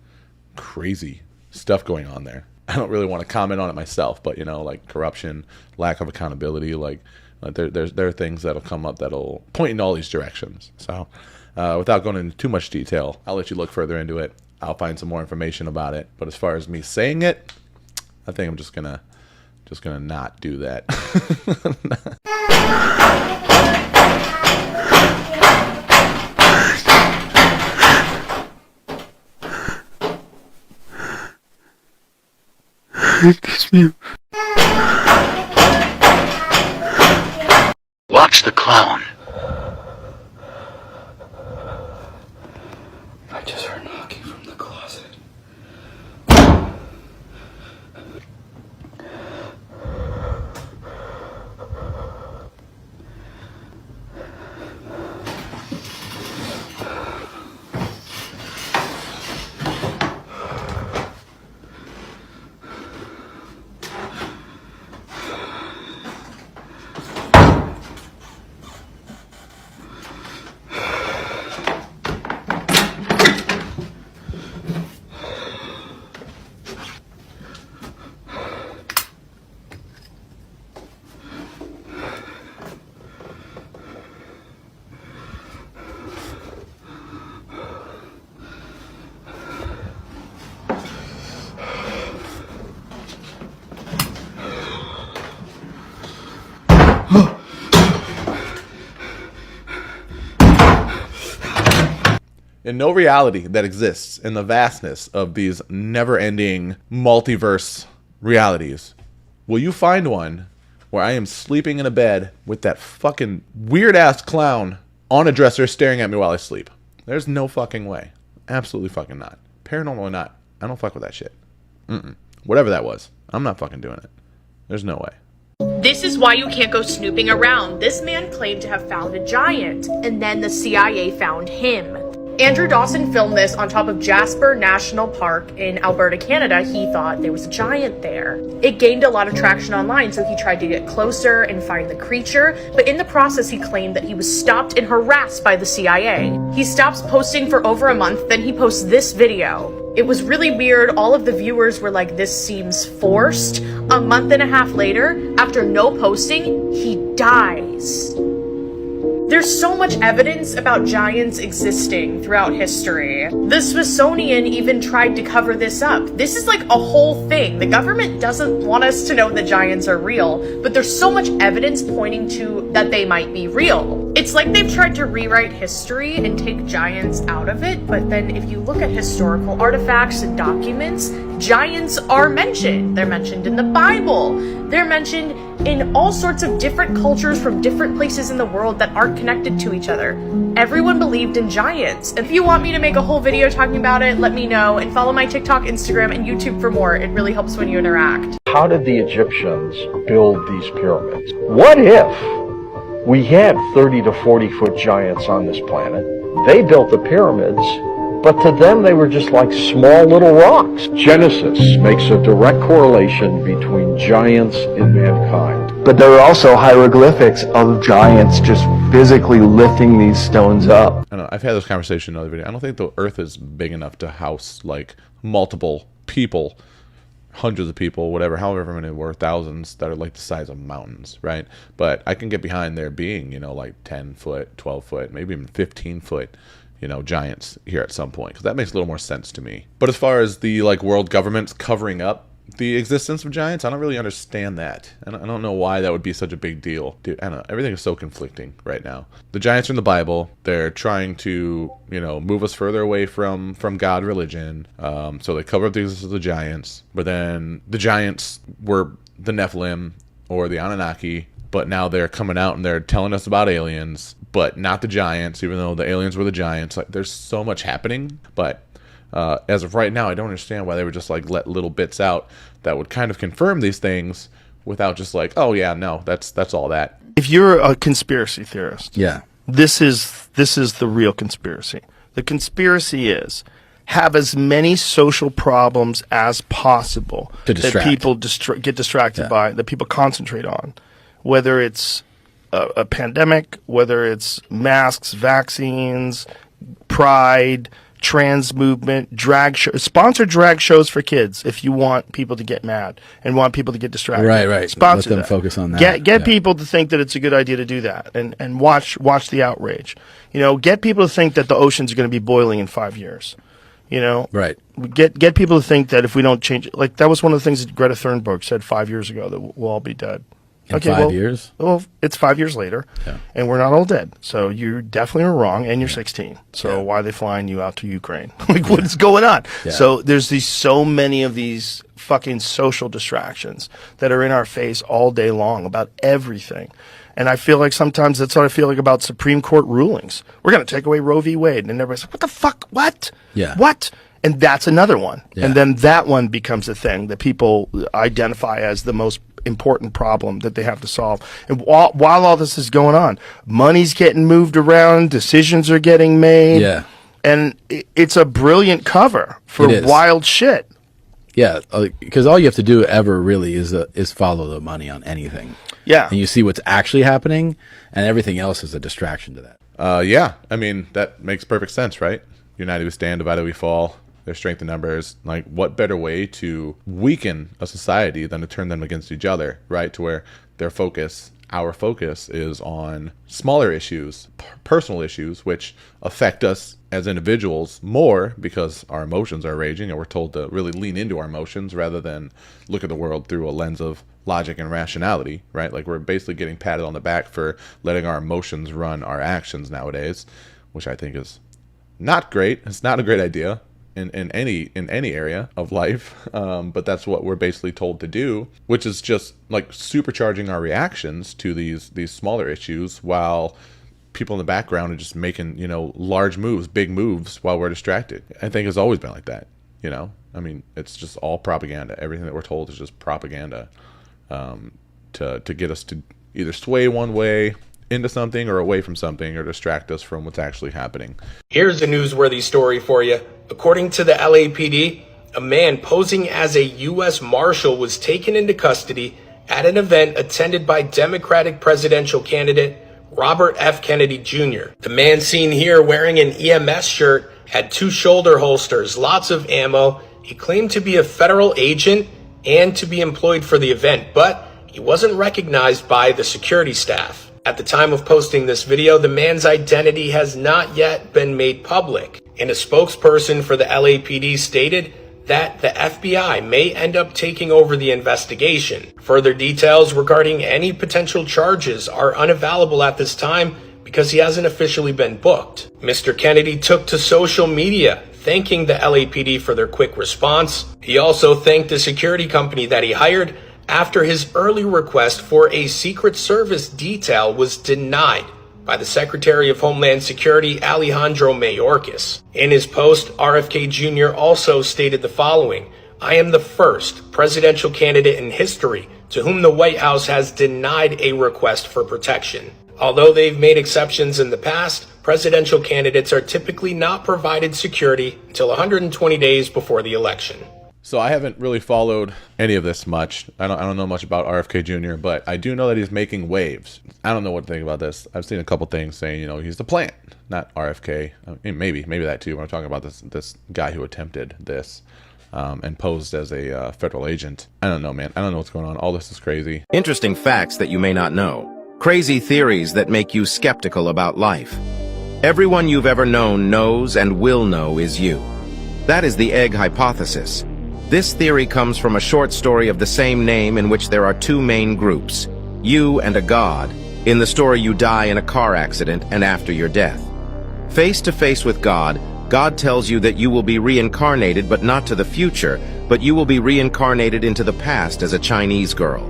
crazy stuff going on there. I don't really want to comment on it myself, but like corruption, lack of accountability, like there are things that'll come up that'll point in all these directions. So without going into too much detail, I'll let you look further into it. I'll find some more information about it. But as far as me saying it, I think I'm just gonna not do that. Watch the clown. I just heard knocking from the closet. In no reality that exists in the vastness of these never-ending multiverse realities will you find one where I am sleeping in a bed with that fucking weird-ass clown on a dresser staring at me while I sleep. There's no fucking way. Absolutely fucking not. Paranormal or not, I don't fuck with that shit. Whatever that was, I'm not fucking doing it. There's no way. This is why you can't go snooping around. This man claimed to have found a giant, and then the CIA found him. Andrew Dawson filmed this on top of Jasper National Park in Alberta, Canada. He thought there was a giant there. It gained a lot of traction online, so he tried to get closer and find the creature, but in the process he claimed that he was stopped and harassed by the CIA. He stops posting for over a month, then he posts this video. It was really weird. All of the viewers were like, this seems forced. A month and a half later, after no posting, he dies. There's so much evidence about giants existing throughout history. The Smithsonian even tried to cover this up. This is like a whole thing. The government doesn't want us to know that giants are real, but there's so much evidence pointing to that they might be real. It's like they've tried to rewrite history and take giants out of it, but then if you look at historical artifacts and documents, giants are mentioned. They're mentioned in the Bible. They're mentioned in all sorts of different cultures from different places in the world that aren't connected to each other. Everyone believed in giants. If you want me to make a whole video talking about it, let me know, and follow my TikTok, Instagram, and YouTube for more. It really helps when you interact. How did the Egyptians build these pyramids? What if we had 30 to 40 foot giants on this planet? They built the pyramids, but to them they were just like small little rocks. Genesis makes a direct correlation between giants and mankind. But there are also hieroglyphics of giants just physically lifting these stones up. I don't know, I've had this conversation in another video. I don't think the earth is big enough to house like multiple people, hundreds of people, whatever, however many were, thousands that are like the size of mountains, right? But I can get behind there being, like 10 foot, 12 foot, maybe even 15 foot, giants here at some point, because that makes a little more sense to me. But as far as the world governments covering up the existence of giants, I don't really understand that. I don't know why that would be such a big deal. Dude, I don't know. Everything is so conflicting right now. The giants are in the Bible. They're trying to, move us further away from God religion. So they cover up the existence of the giants. But then the giants were the Nephilim or the Anunnaki, but now they're coming out and they're telling us about aliens, but not the giants, even though the aliens were the giants. Like, there's so much happening, but as of right now, I don't understand why they would just like let little bits out that would kind of confirm these things without just like, oh yeah, no, that's all that. If you're a conspiracy theorist, yeah, this is the real conspiracy. The conspiracy is have as many social problems as possible that people get distracted by, that people concentrate on, whether it's a pandemic, whether it's masks, vaccines, pride, trans movement, sponsor drag shows for kids if you want people to get mad and want people to get distracted. Right. Sponsor Let them that. focus on that. Get people to think that it's a good idea to do that and watch the outrage. Get people to think that the oceans are going to be boiling in 5 years. Right. Get people to think that if we don't change it, like that was one of the things that Greta Thunberg said 5 years ago, that we'll all be dead. In 5 years? Well, it's 5 years later, and we're not all dead. So you definitely are wrong, and you're 16. So why are they flying you out to Ukraine? Like, what is going on? Yeah. So there's so many of these fucking social distractions that are in our face all day long about everything. And I feel like sometimes that's what I feel like about Supreme Court rulings. We're going to take away Roe v. Wade. And everybody's like, what the fuck? What? Yeah. What? And that's another one. Yeah. And then that one becomes a thing that people identify as the most important problem that they have to solve. And while all this is going on, money's getting moved around, decisions are getting made. Yeah. And it's a brilliant cover for wild shit. Yeah, because all you have to do ever really is follow the money on anything. Yeah. And you see what's actually happening, and everything else is a distraction to that. Yeah, I mean, that makes perfect sense, right? United we stand, divided we fall. There's strength in numbers. Like, what better way to weaken a society than to turn them against each other, right? To where our focus is on smaller issues, personal issues, which affect us as individuals more because our emotions are raging and we're told to really lean into our emotions rather than look at the world through a lens of logic and rationality, right? Like, we're basically getting patted on the back for letting our emotions run our actions nowadays, which I think is not great. It's not a great idea in any area of life, but that's what we're basically told to do, which is just like supercharging our reactions to these smaller issues while people in the background are just making large moves, big moves while we're distracted. I think it's always been like that. I mean, it's just all propaganda. Everything that we're told is just propaganda to get us to either sway one way into something or away from something or distract us from what's actually happening. Here's a newsworthy story for you. According to the LAPD, a man posing as a U.S. Marshal was taken into custody at an event attended by Democratic presidential candidate Robert F. Kennedy Jr. The man seen here wearing an EMS shirt had 2 shoulder holsters, lots of ammo. He claimed to be a federal agent and to be employed for the event, but he wasn't recognized by the security staff. At the time of posting this video, the man's identity has not yet been made public, and a spokesperson for the LAPD stated that the FBI may end up taking over the investigation. Further details regarding any potential charges are unavailable at this time because he hasn't officially been booked. Mr. Kennedy took to social media thanking the LAPD for their quick response. He also thanked the security company that he hired after his early request for a Secret Service detail was denied by the Secretary of Homeland Security, Alejandro Mayorkas. In his post, RFK Jr. also stated the following: "I am the first presidential candidate in history to whom the White House has denied a request for protection. Although they've made exceptions in the past, presidential candidates are typically not provided security until 120 days before the election." So I haven't really followed any of this much. I don't know much about RFK Jr., but I do know that he's making waves. I don't know what to think about this. I've seen a couple things saying, he's the plant, not RFK. I mean, maybe that too. When I'm talking about this guy who attempted this and posed as a federal agent. I don't know, man. I don't know what's going on. All this is crazy. Interesting facts that you may not know. Crazy theories that make you skeptical about life. Everyone you've ever known knows and will know is you. That is the egg hypothesis. This theory comes from a short story of the same name in which there are 2 main groups, you and a god. In the story, you die in a car accident and after your death. Face to face with God, God tells you that you will be reincarnated, but not to the future, but you will be reincarnated into the past as a Chinese girl.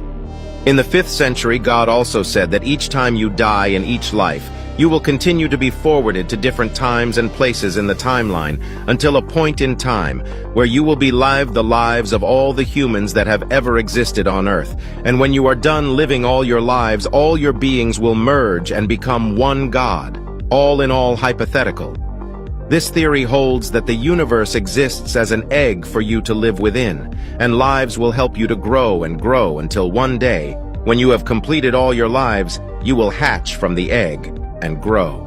In the 5th century, God also said that each time you die in each life, you will continue to be forwarded to different times and places in the timeline until a point in time where you will be lived the lives of all the humans that have ever existed on Earth. And when you are done living all your lives, all your beings will merge and become one God, all in all hypothetical. This theory holds that the universe exists as an egg for you to live within, and lives will help you to grow and grow until one day, when you have completed all your lives, you will hatch from the egg and grow.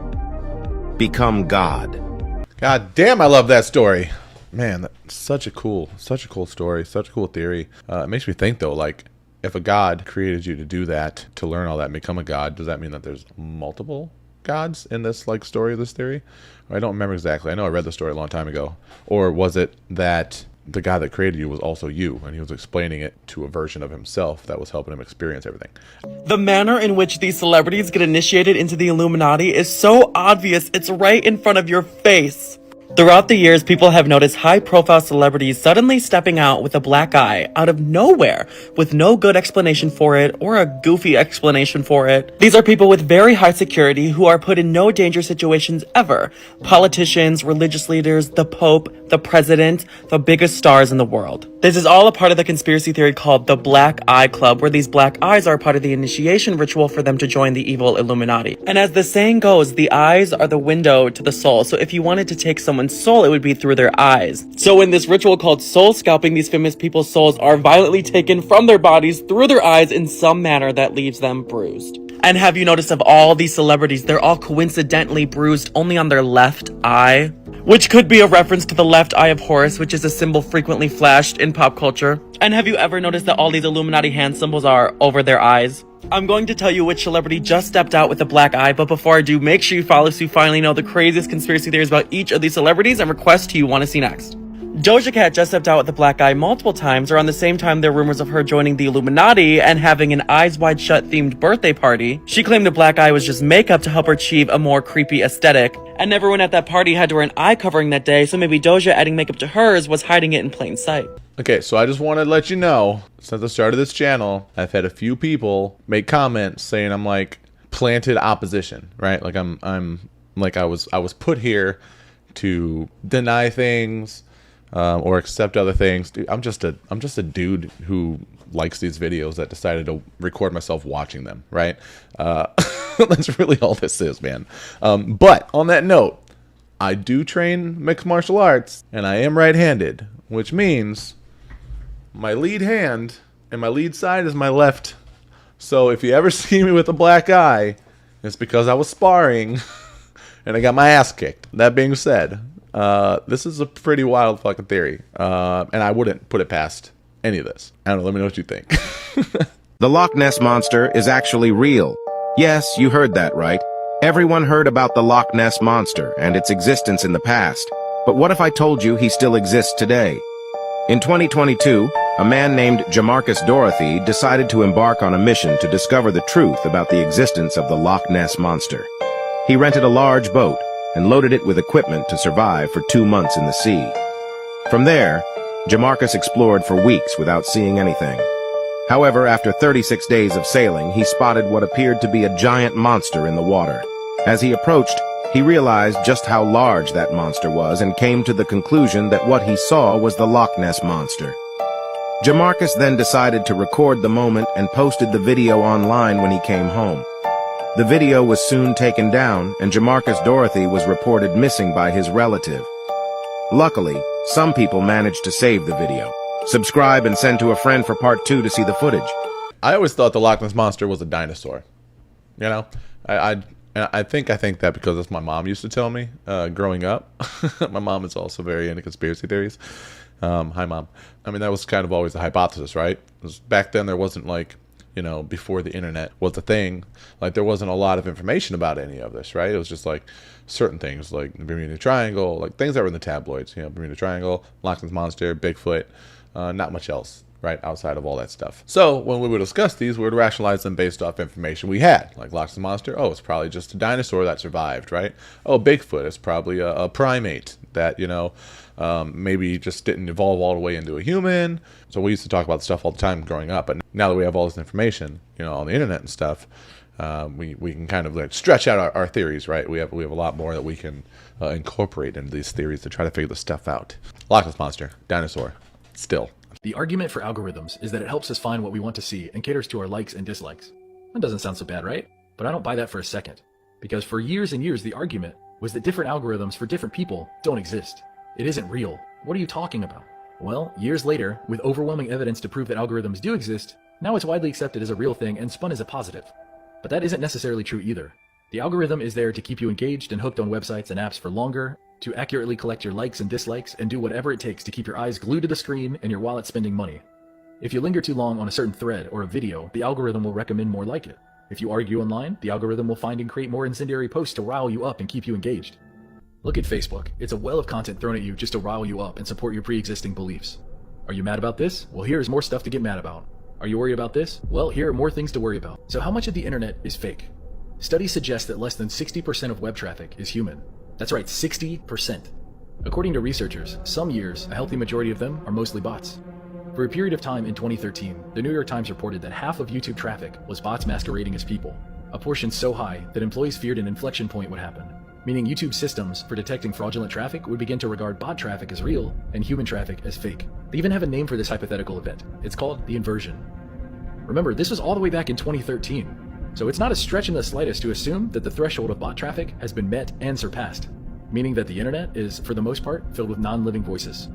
Become God. God damn, I love that story. Man, that's such a cool story, such a cool theory. It makes me think though, like, if a God created you to do that, to learn all that and become a God, does that mean that there's multiple gods in this like story of this theory? I don't remember exactly. I know I read the story a long time ago. Or was it that the God that created you was also you, and he was explaining it to a version of himself that was helping him experience everything? The manner in which these celebrities get initiated into the Illuminati is so obvious, it's right in front of your face. Throughout the years, people have noticed high-profile celebrities suddenly stepping out with a black eye out of nowhere, with no good explanation for it or a goofy explanation for it. These are people with very high security who are put in no danger situations ever. Politicians, religious leaders, the Pope, the President, the biggest stars in the world. This is all a part of the conspiracy theory called the Black Eye Club, where these black eyes are part of the initiation ritual for them to join the evil Illuminati. And as the saying goes, the eyes are the window to the soul, so if you wanted to take someone's soul, it would be through their eyes. So in this ritual called soul scalping, these famous people's souls are violently taken from their bodies through their eyes in some manner that leaves them bruised. And have you noticed of all these celebrities, they're all coincidentally bruised only on their left eye? Which could be a reference to the left eye of Horus, which is a symbol frequently flashed in pop culture. And have you ever noticed that all these Illuminati hand symbols are over their eyes? I'm going to tell you which celebrity just stepped out with a black eye, but before I do, make sure you follow so you finally know the craziest conspiracy theories about each of these celebrities and request who you want to see next. Doja Cat just stepped out with a black eye multiple times. Around the same time, there are rumors of her joining the Illuminati and having an Eyes Wide Shut themed birthday party. She claimed the black eye was just makeup to help her achieve a more creepy aesthetic. And everyone at that party had to wear an eye covering that day, so maybe Doja adding makeup to hers was hiding it in plain sight. Okay, so I just want to let you know, since the start of this channel, I've had a few people make comments saying I'm like planted opposition, right? Like I'm like I was put here to deny things or accept other things. Dude, I'm just a dude who likes these videos that decided to record myself watching them, right? That's really all this is, man. But on that note, I do train mixed martial arts, and I am right-handed, which means my lead hand and my lead side is my left. So if you ever see me with a black eye, it's because I was sparring and I got my ass kicked. That being said, this is a pretty wild fucking theory, and I wouldn't put it past any of this. I don't know, let me know what you think. The Loch Ness Monster is actually real. Yes, you heard that right. Everyone heard about the Loch Ness Monster and its existence in the past. But what if I told you he still exists today? In 2022, a man named Jamarcus Dorothy decided to embark on a mission to discover the truth about the existence of the Loch Ness Monster. He rented a large boat and loaded it with equipment to survive for 2 months in the sea. From there, Jamarcus explored for weeks without seeing anything. However, after 36 days of sailing, he spotted what appeared to be a giant monster in the water. As he approached, he realized just how large that monster was and came to the conclusion that what he saw was the Loch Ness Monster. Jamarcus then decided to record the moment and posted the video online when he came home. The video was soon taken down, and Jamarcus Dorothy was reported missing by his relative. Luckily, some people managed to save the video. Subscribe and send to a friend for part 2 to see the footage. I always thought the Loch Ness Monster was a dinosaur. You know, I think that because that's my mom used to tell me growing up. My mom is also very into conspiracy theories. Hi, Mom. I mean, that was kind of always the hypothesis, right? Back then, there wasn't like, you know, before the internet was a thing, like there wasn't a lot of information about any of this, right? It was just like certain things like the Bermuda Triangle, like things that were in the tabloids, you know, Bermuda Triangle, Loch Ness Monster, Bigfoot, not much else, right, outside of all that stuff. So when we would discuss these, we would rationalize them based off information we had, like Loch Ness Monster, oh, it's probably just a dinosaur that survived, right? Oh, Bigfoot is probably a primate that, you know, maybe just didn't evolve all the way into a human. So we used to talk about stuff all the time growing up, but now that we have all this information, you know, on the internet and stuff, we can kind of like stretch out our theories, right? We have a lot more that we can incorporate into these theories to try to figure this stuff out. Loch Ness Monster, Dinosaur, still. The argument for algorithms is that it helps us find what we want to see and caters to our likes and dislikes. That doesn't sound so bad, right? But I don't buy that for a second. Because for years and years, the argument was that different algorithms for different people don't exist. It isn't real. What are you talking about? Well, years later, with overwhelming evidence to prove that algorithms do exist, now it's widely accepted as a real thing and spun as a positive. But that isn't necessarily true either. The algorithm is there to keep you engaged and hooked on websites and apps for longer, to accurately collect your likes and dislikes, and do whatever it takes to keep your eyes glued to the screen and your wallet spending money. If you linger too long on a certain thread or a video, the algorithm will recommend more like it. If you argue online, the algorithm will find and create more incendiary posts to rile you up and keep you engaged. Look at Facebook. It's a well of content thrown at you just to rile you up and support your pre-existing beliefs. Are you mad about this? Well, here's more stuff to get mad about. Are you worried about this? Well, here are more things to worry about. So how much of the internet is fake? Studies suggest that less than 60% of web traffic is human. That's right, 60%. According to researchers, some years, a healthy majority of them are mostly bots. For a period of time in 2013, the New York Times reported that half of YouTube traffic was bots masquerading as people, a portion so high that employees feared an inflection point would happen, meaning YouTube systems for detecting fraudulent traffic would begin to regard bot traffic as real and human traffic as fake. They even have a name for this hypothetical event. It's called the inversion. Remember, this was all the way back in 2013. So it's not a stretch in the slightest to assume that the threshold of bot traffic has been met and surpassed, meaning that the internet is, for the most part, filled with non-living voices.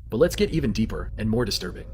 But let's get even deeper and more disturbing.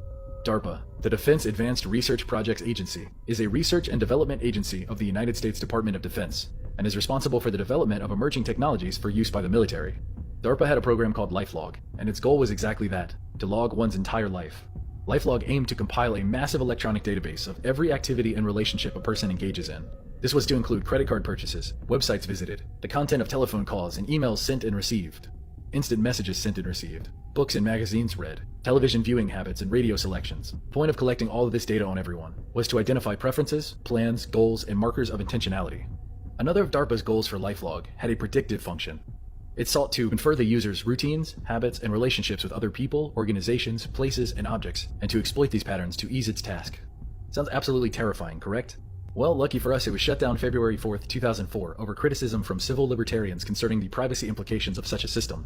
DARPA, the Defense Advanced Research Projects Agency, is a research and development agency of the United States Department of Defense, and is responsible for the development of emerging technologies for use by the military. DARPA had a program called LifeLog, and its goal was exactly that, to log one's entire life. LifeLog aimed to compile a massive electronic database of every activity and relationship a person engages in. This was to include credit card purchases, websites visited, the content of telephone calls and emails sent and received, instant messages sent and received, books and magazines read, television viewing habits and radio selections. The point of collecting all of this data on everyone was to identify preferences, plans, goals, and markers of intentionality. Another of DARPA's goals for LifeLog had a predictive function. It sought to infer the user's routines, habits, and relationships with other people, organizations, places, and objects, and to exploit these patterns to ease its task. Sounds absolutely terrifying, correct? Well, lucky for us, it was shut down February 4th, 2004 over criticism from civil libertarians concerning the privacy implications of such a system.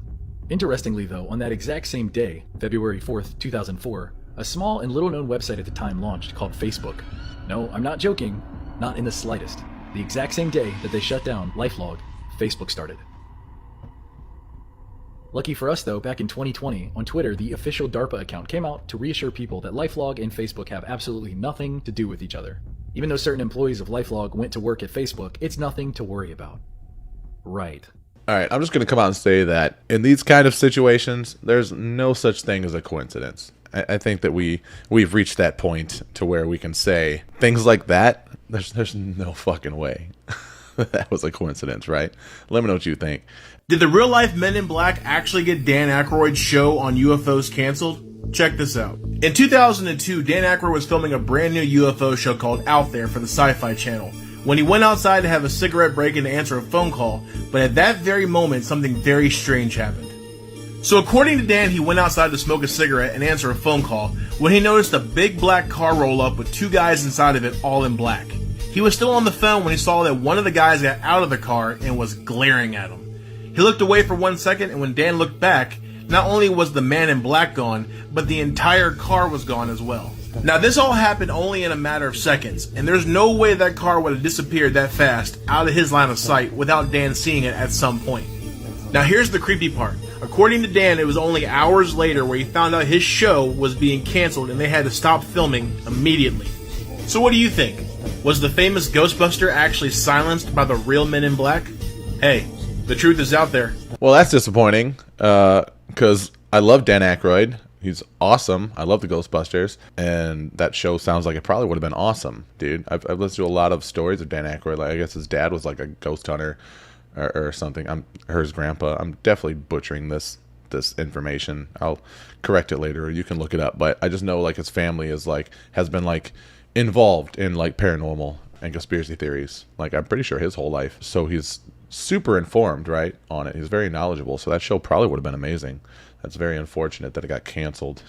Interestingly though, on that exact same day, February 4th, 2004, a small and little known website at the time launched called Facebook. No, I'm not joking, not in the slightest. The exact same day that they shut down LifeLog, Facebook started. Lucky for us though, back in 2020, on Twitter, the official DARPA account came out to reassure people that LifeLog and Facebook have absolutely nothing to do with each other. Even though certain employees of LifeLog went to work at Facebook, it's nothing to worry about. Right. All right, I'm just going to come out and say that in these kind of situations, there's no such thing as a coincidence. I think that we've reached that point to where we can say things like that. There's no fucking way that was a coincidence, right? Let me know what you think. Did the real-life Men in Black actually get Dan Aykroyd's show on UFOs canceled? Check this out. In 2002, Dan Aykroyd was filming a brand new UFO show called Out There for the Sci-Fi Channel when he went outside to have a cigarette break and to answer a phone call, but at that very moment, something very strange happened. So according to Dan, he went outside to smoke a cigarette and answer a phone call when he noticed a big black car roll up with two guys inside of it all in black. He was still on the phone when he saw that one of the guys got out of the car and was glaring at him. He looked away for 1 second, and when Dan looked back, not only was the man in black gone, but the entire car was gone as well. Now this all happened only in a matter of seconds, and there's no way that car would have disappeared that fast out of his line of sight without Dan seeing it at some point. Now here's the creepy part. According to Dan, it was only hours later where he found out his show was being canceled and they had to stop filming immediately. So what do you think? Was the famous Ghostbuster actually silenced by the real Men in Black? Hey, the truth is out there. Well, that's disappointing, because I love Dan Aykroyd. He's awesome. I love the Ghostbusters, and that show sounds like it probably would have been awesome, dude. I've listened to a lot of stories of Dan Aykroyd. Like, I guess his dad was like a ghost hunter or something. Or his grandpa. I'm definitely butchering this information. I'll correct it later, or you can look it up. But I just know like his family has been like involved in like paranormal and conspiracy theories. Like, I'm pretty sure his whole life. So he's super informed, right, on it. He's very knowledgeable. So that show probably would have been amazing. That's very unfortunate that it got canceled.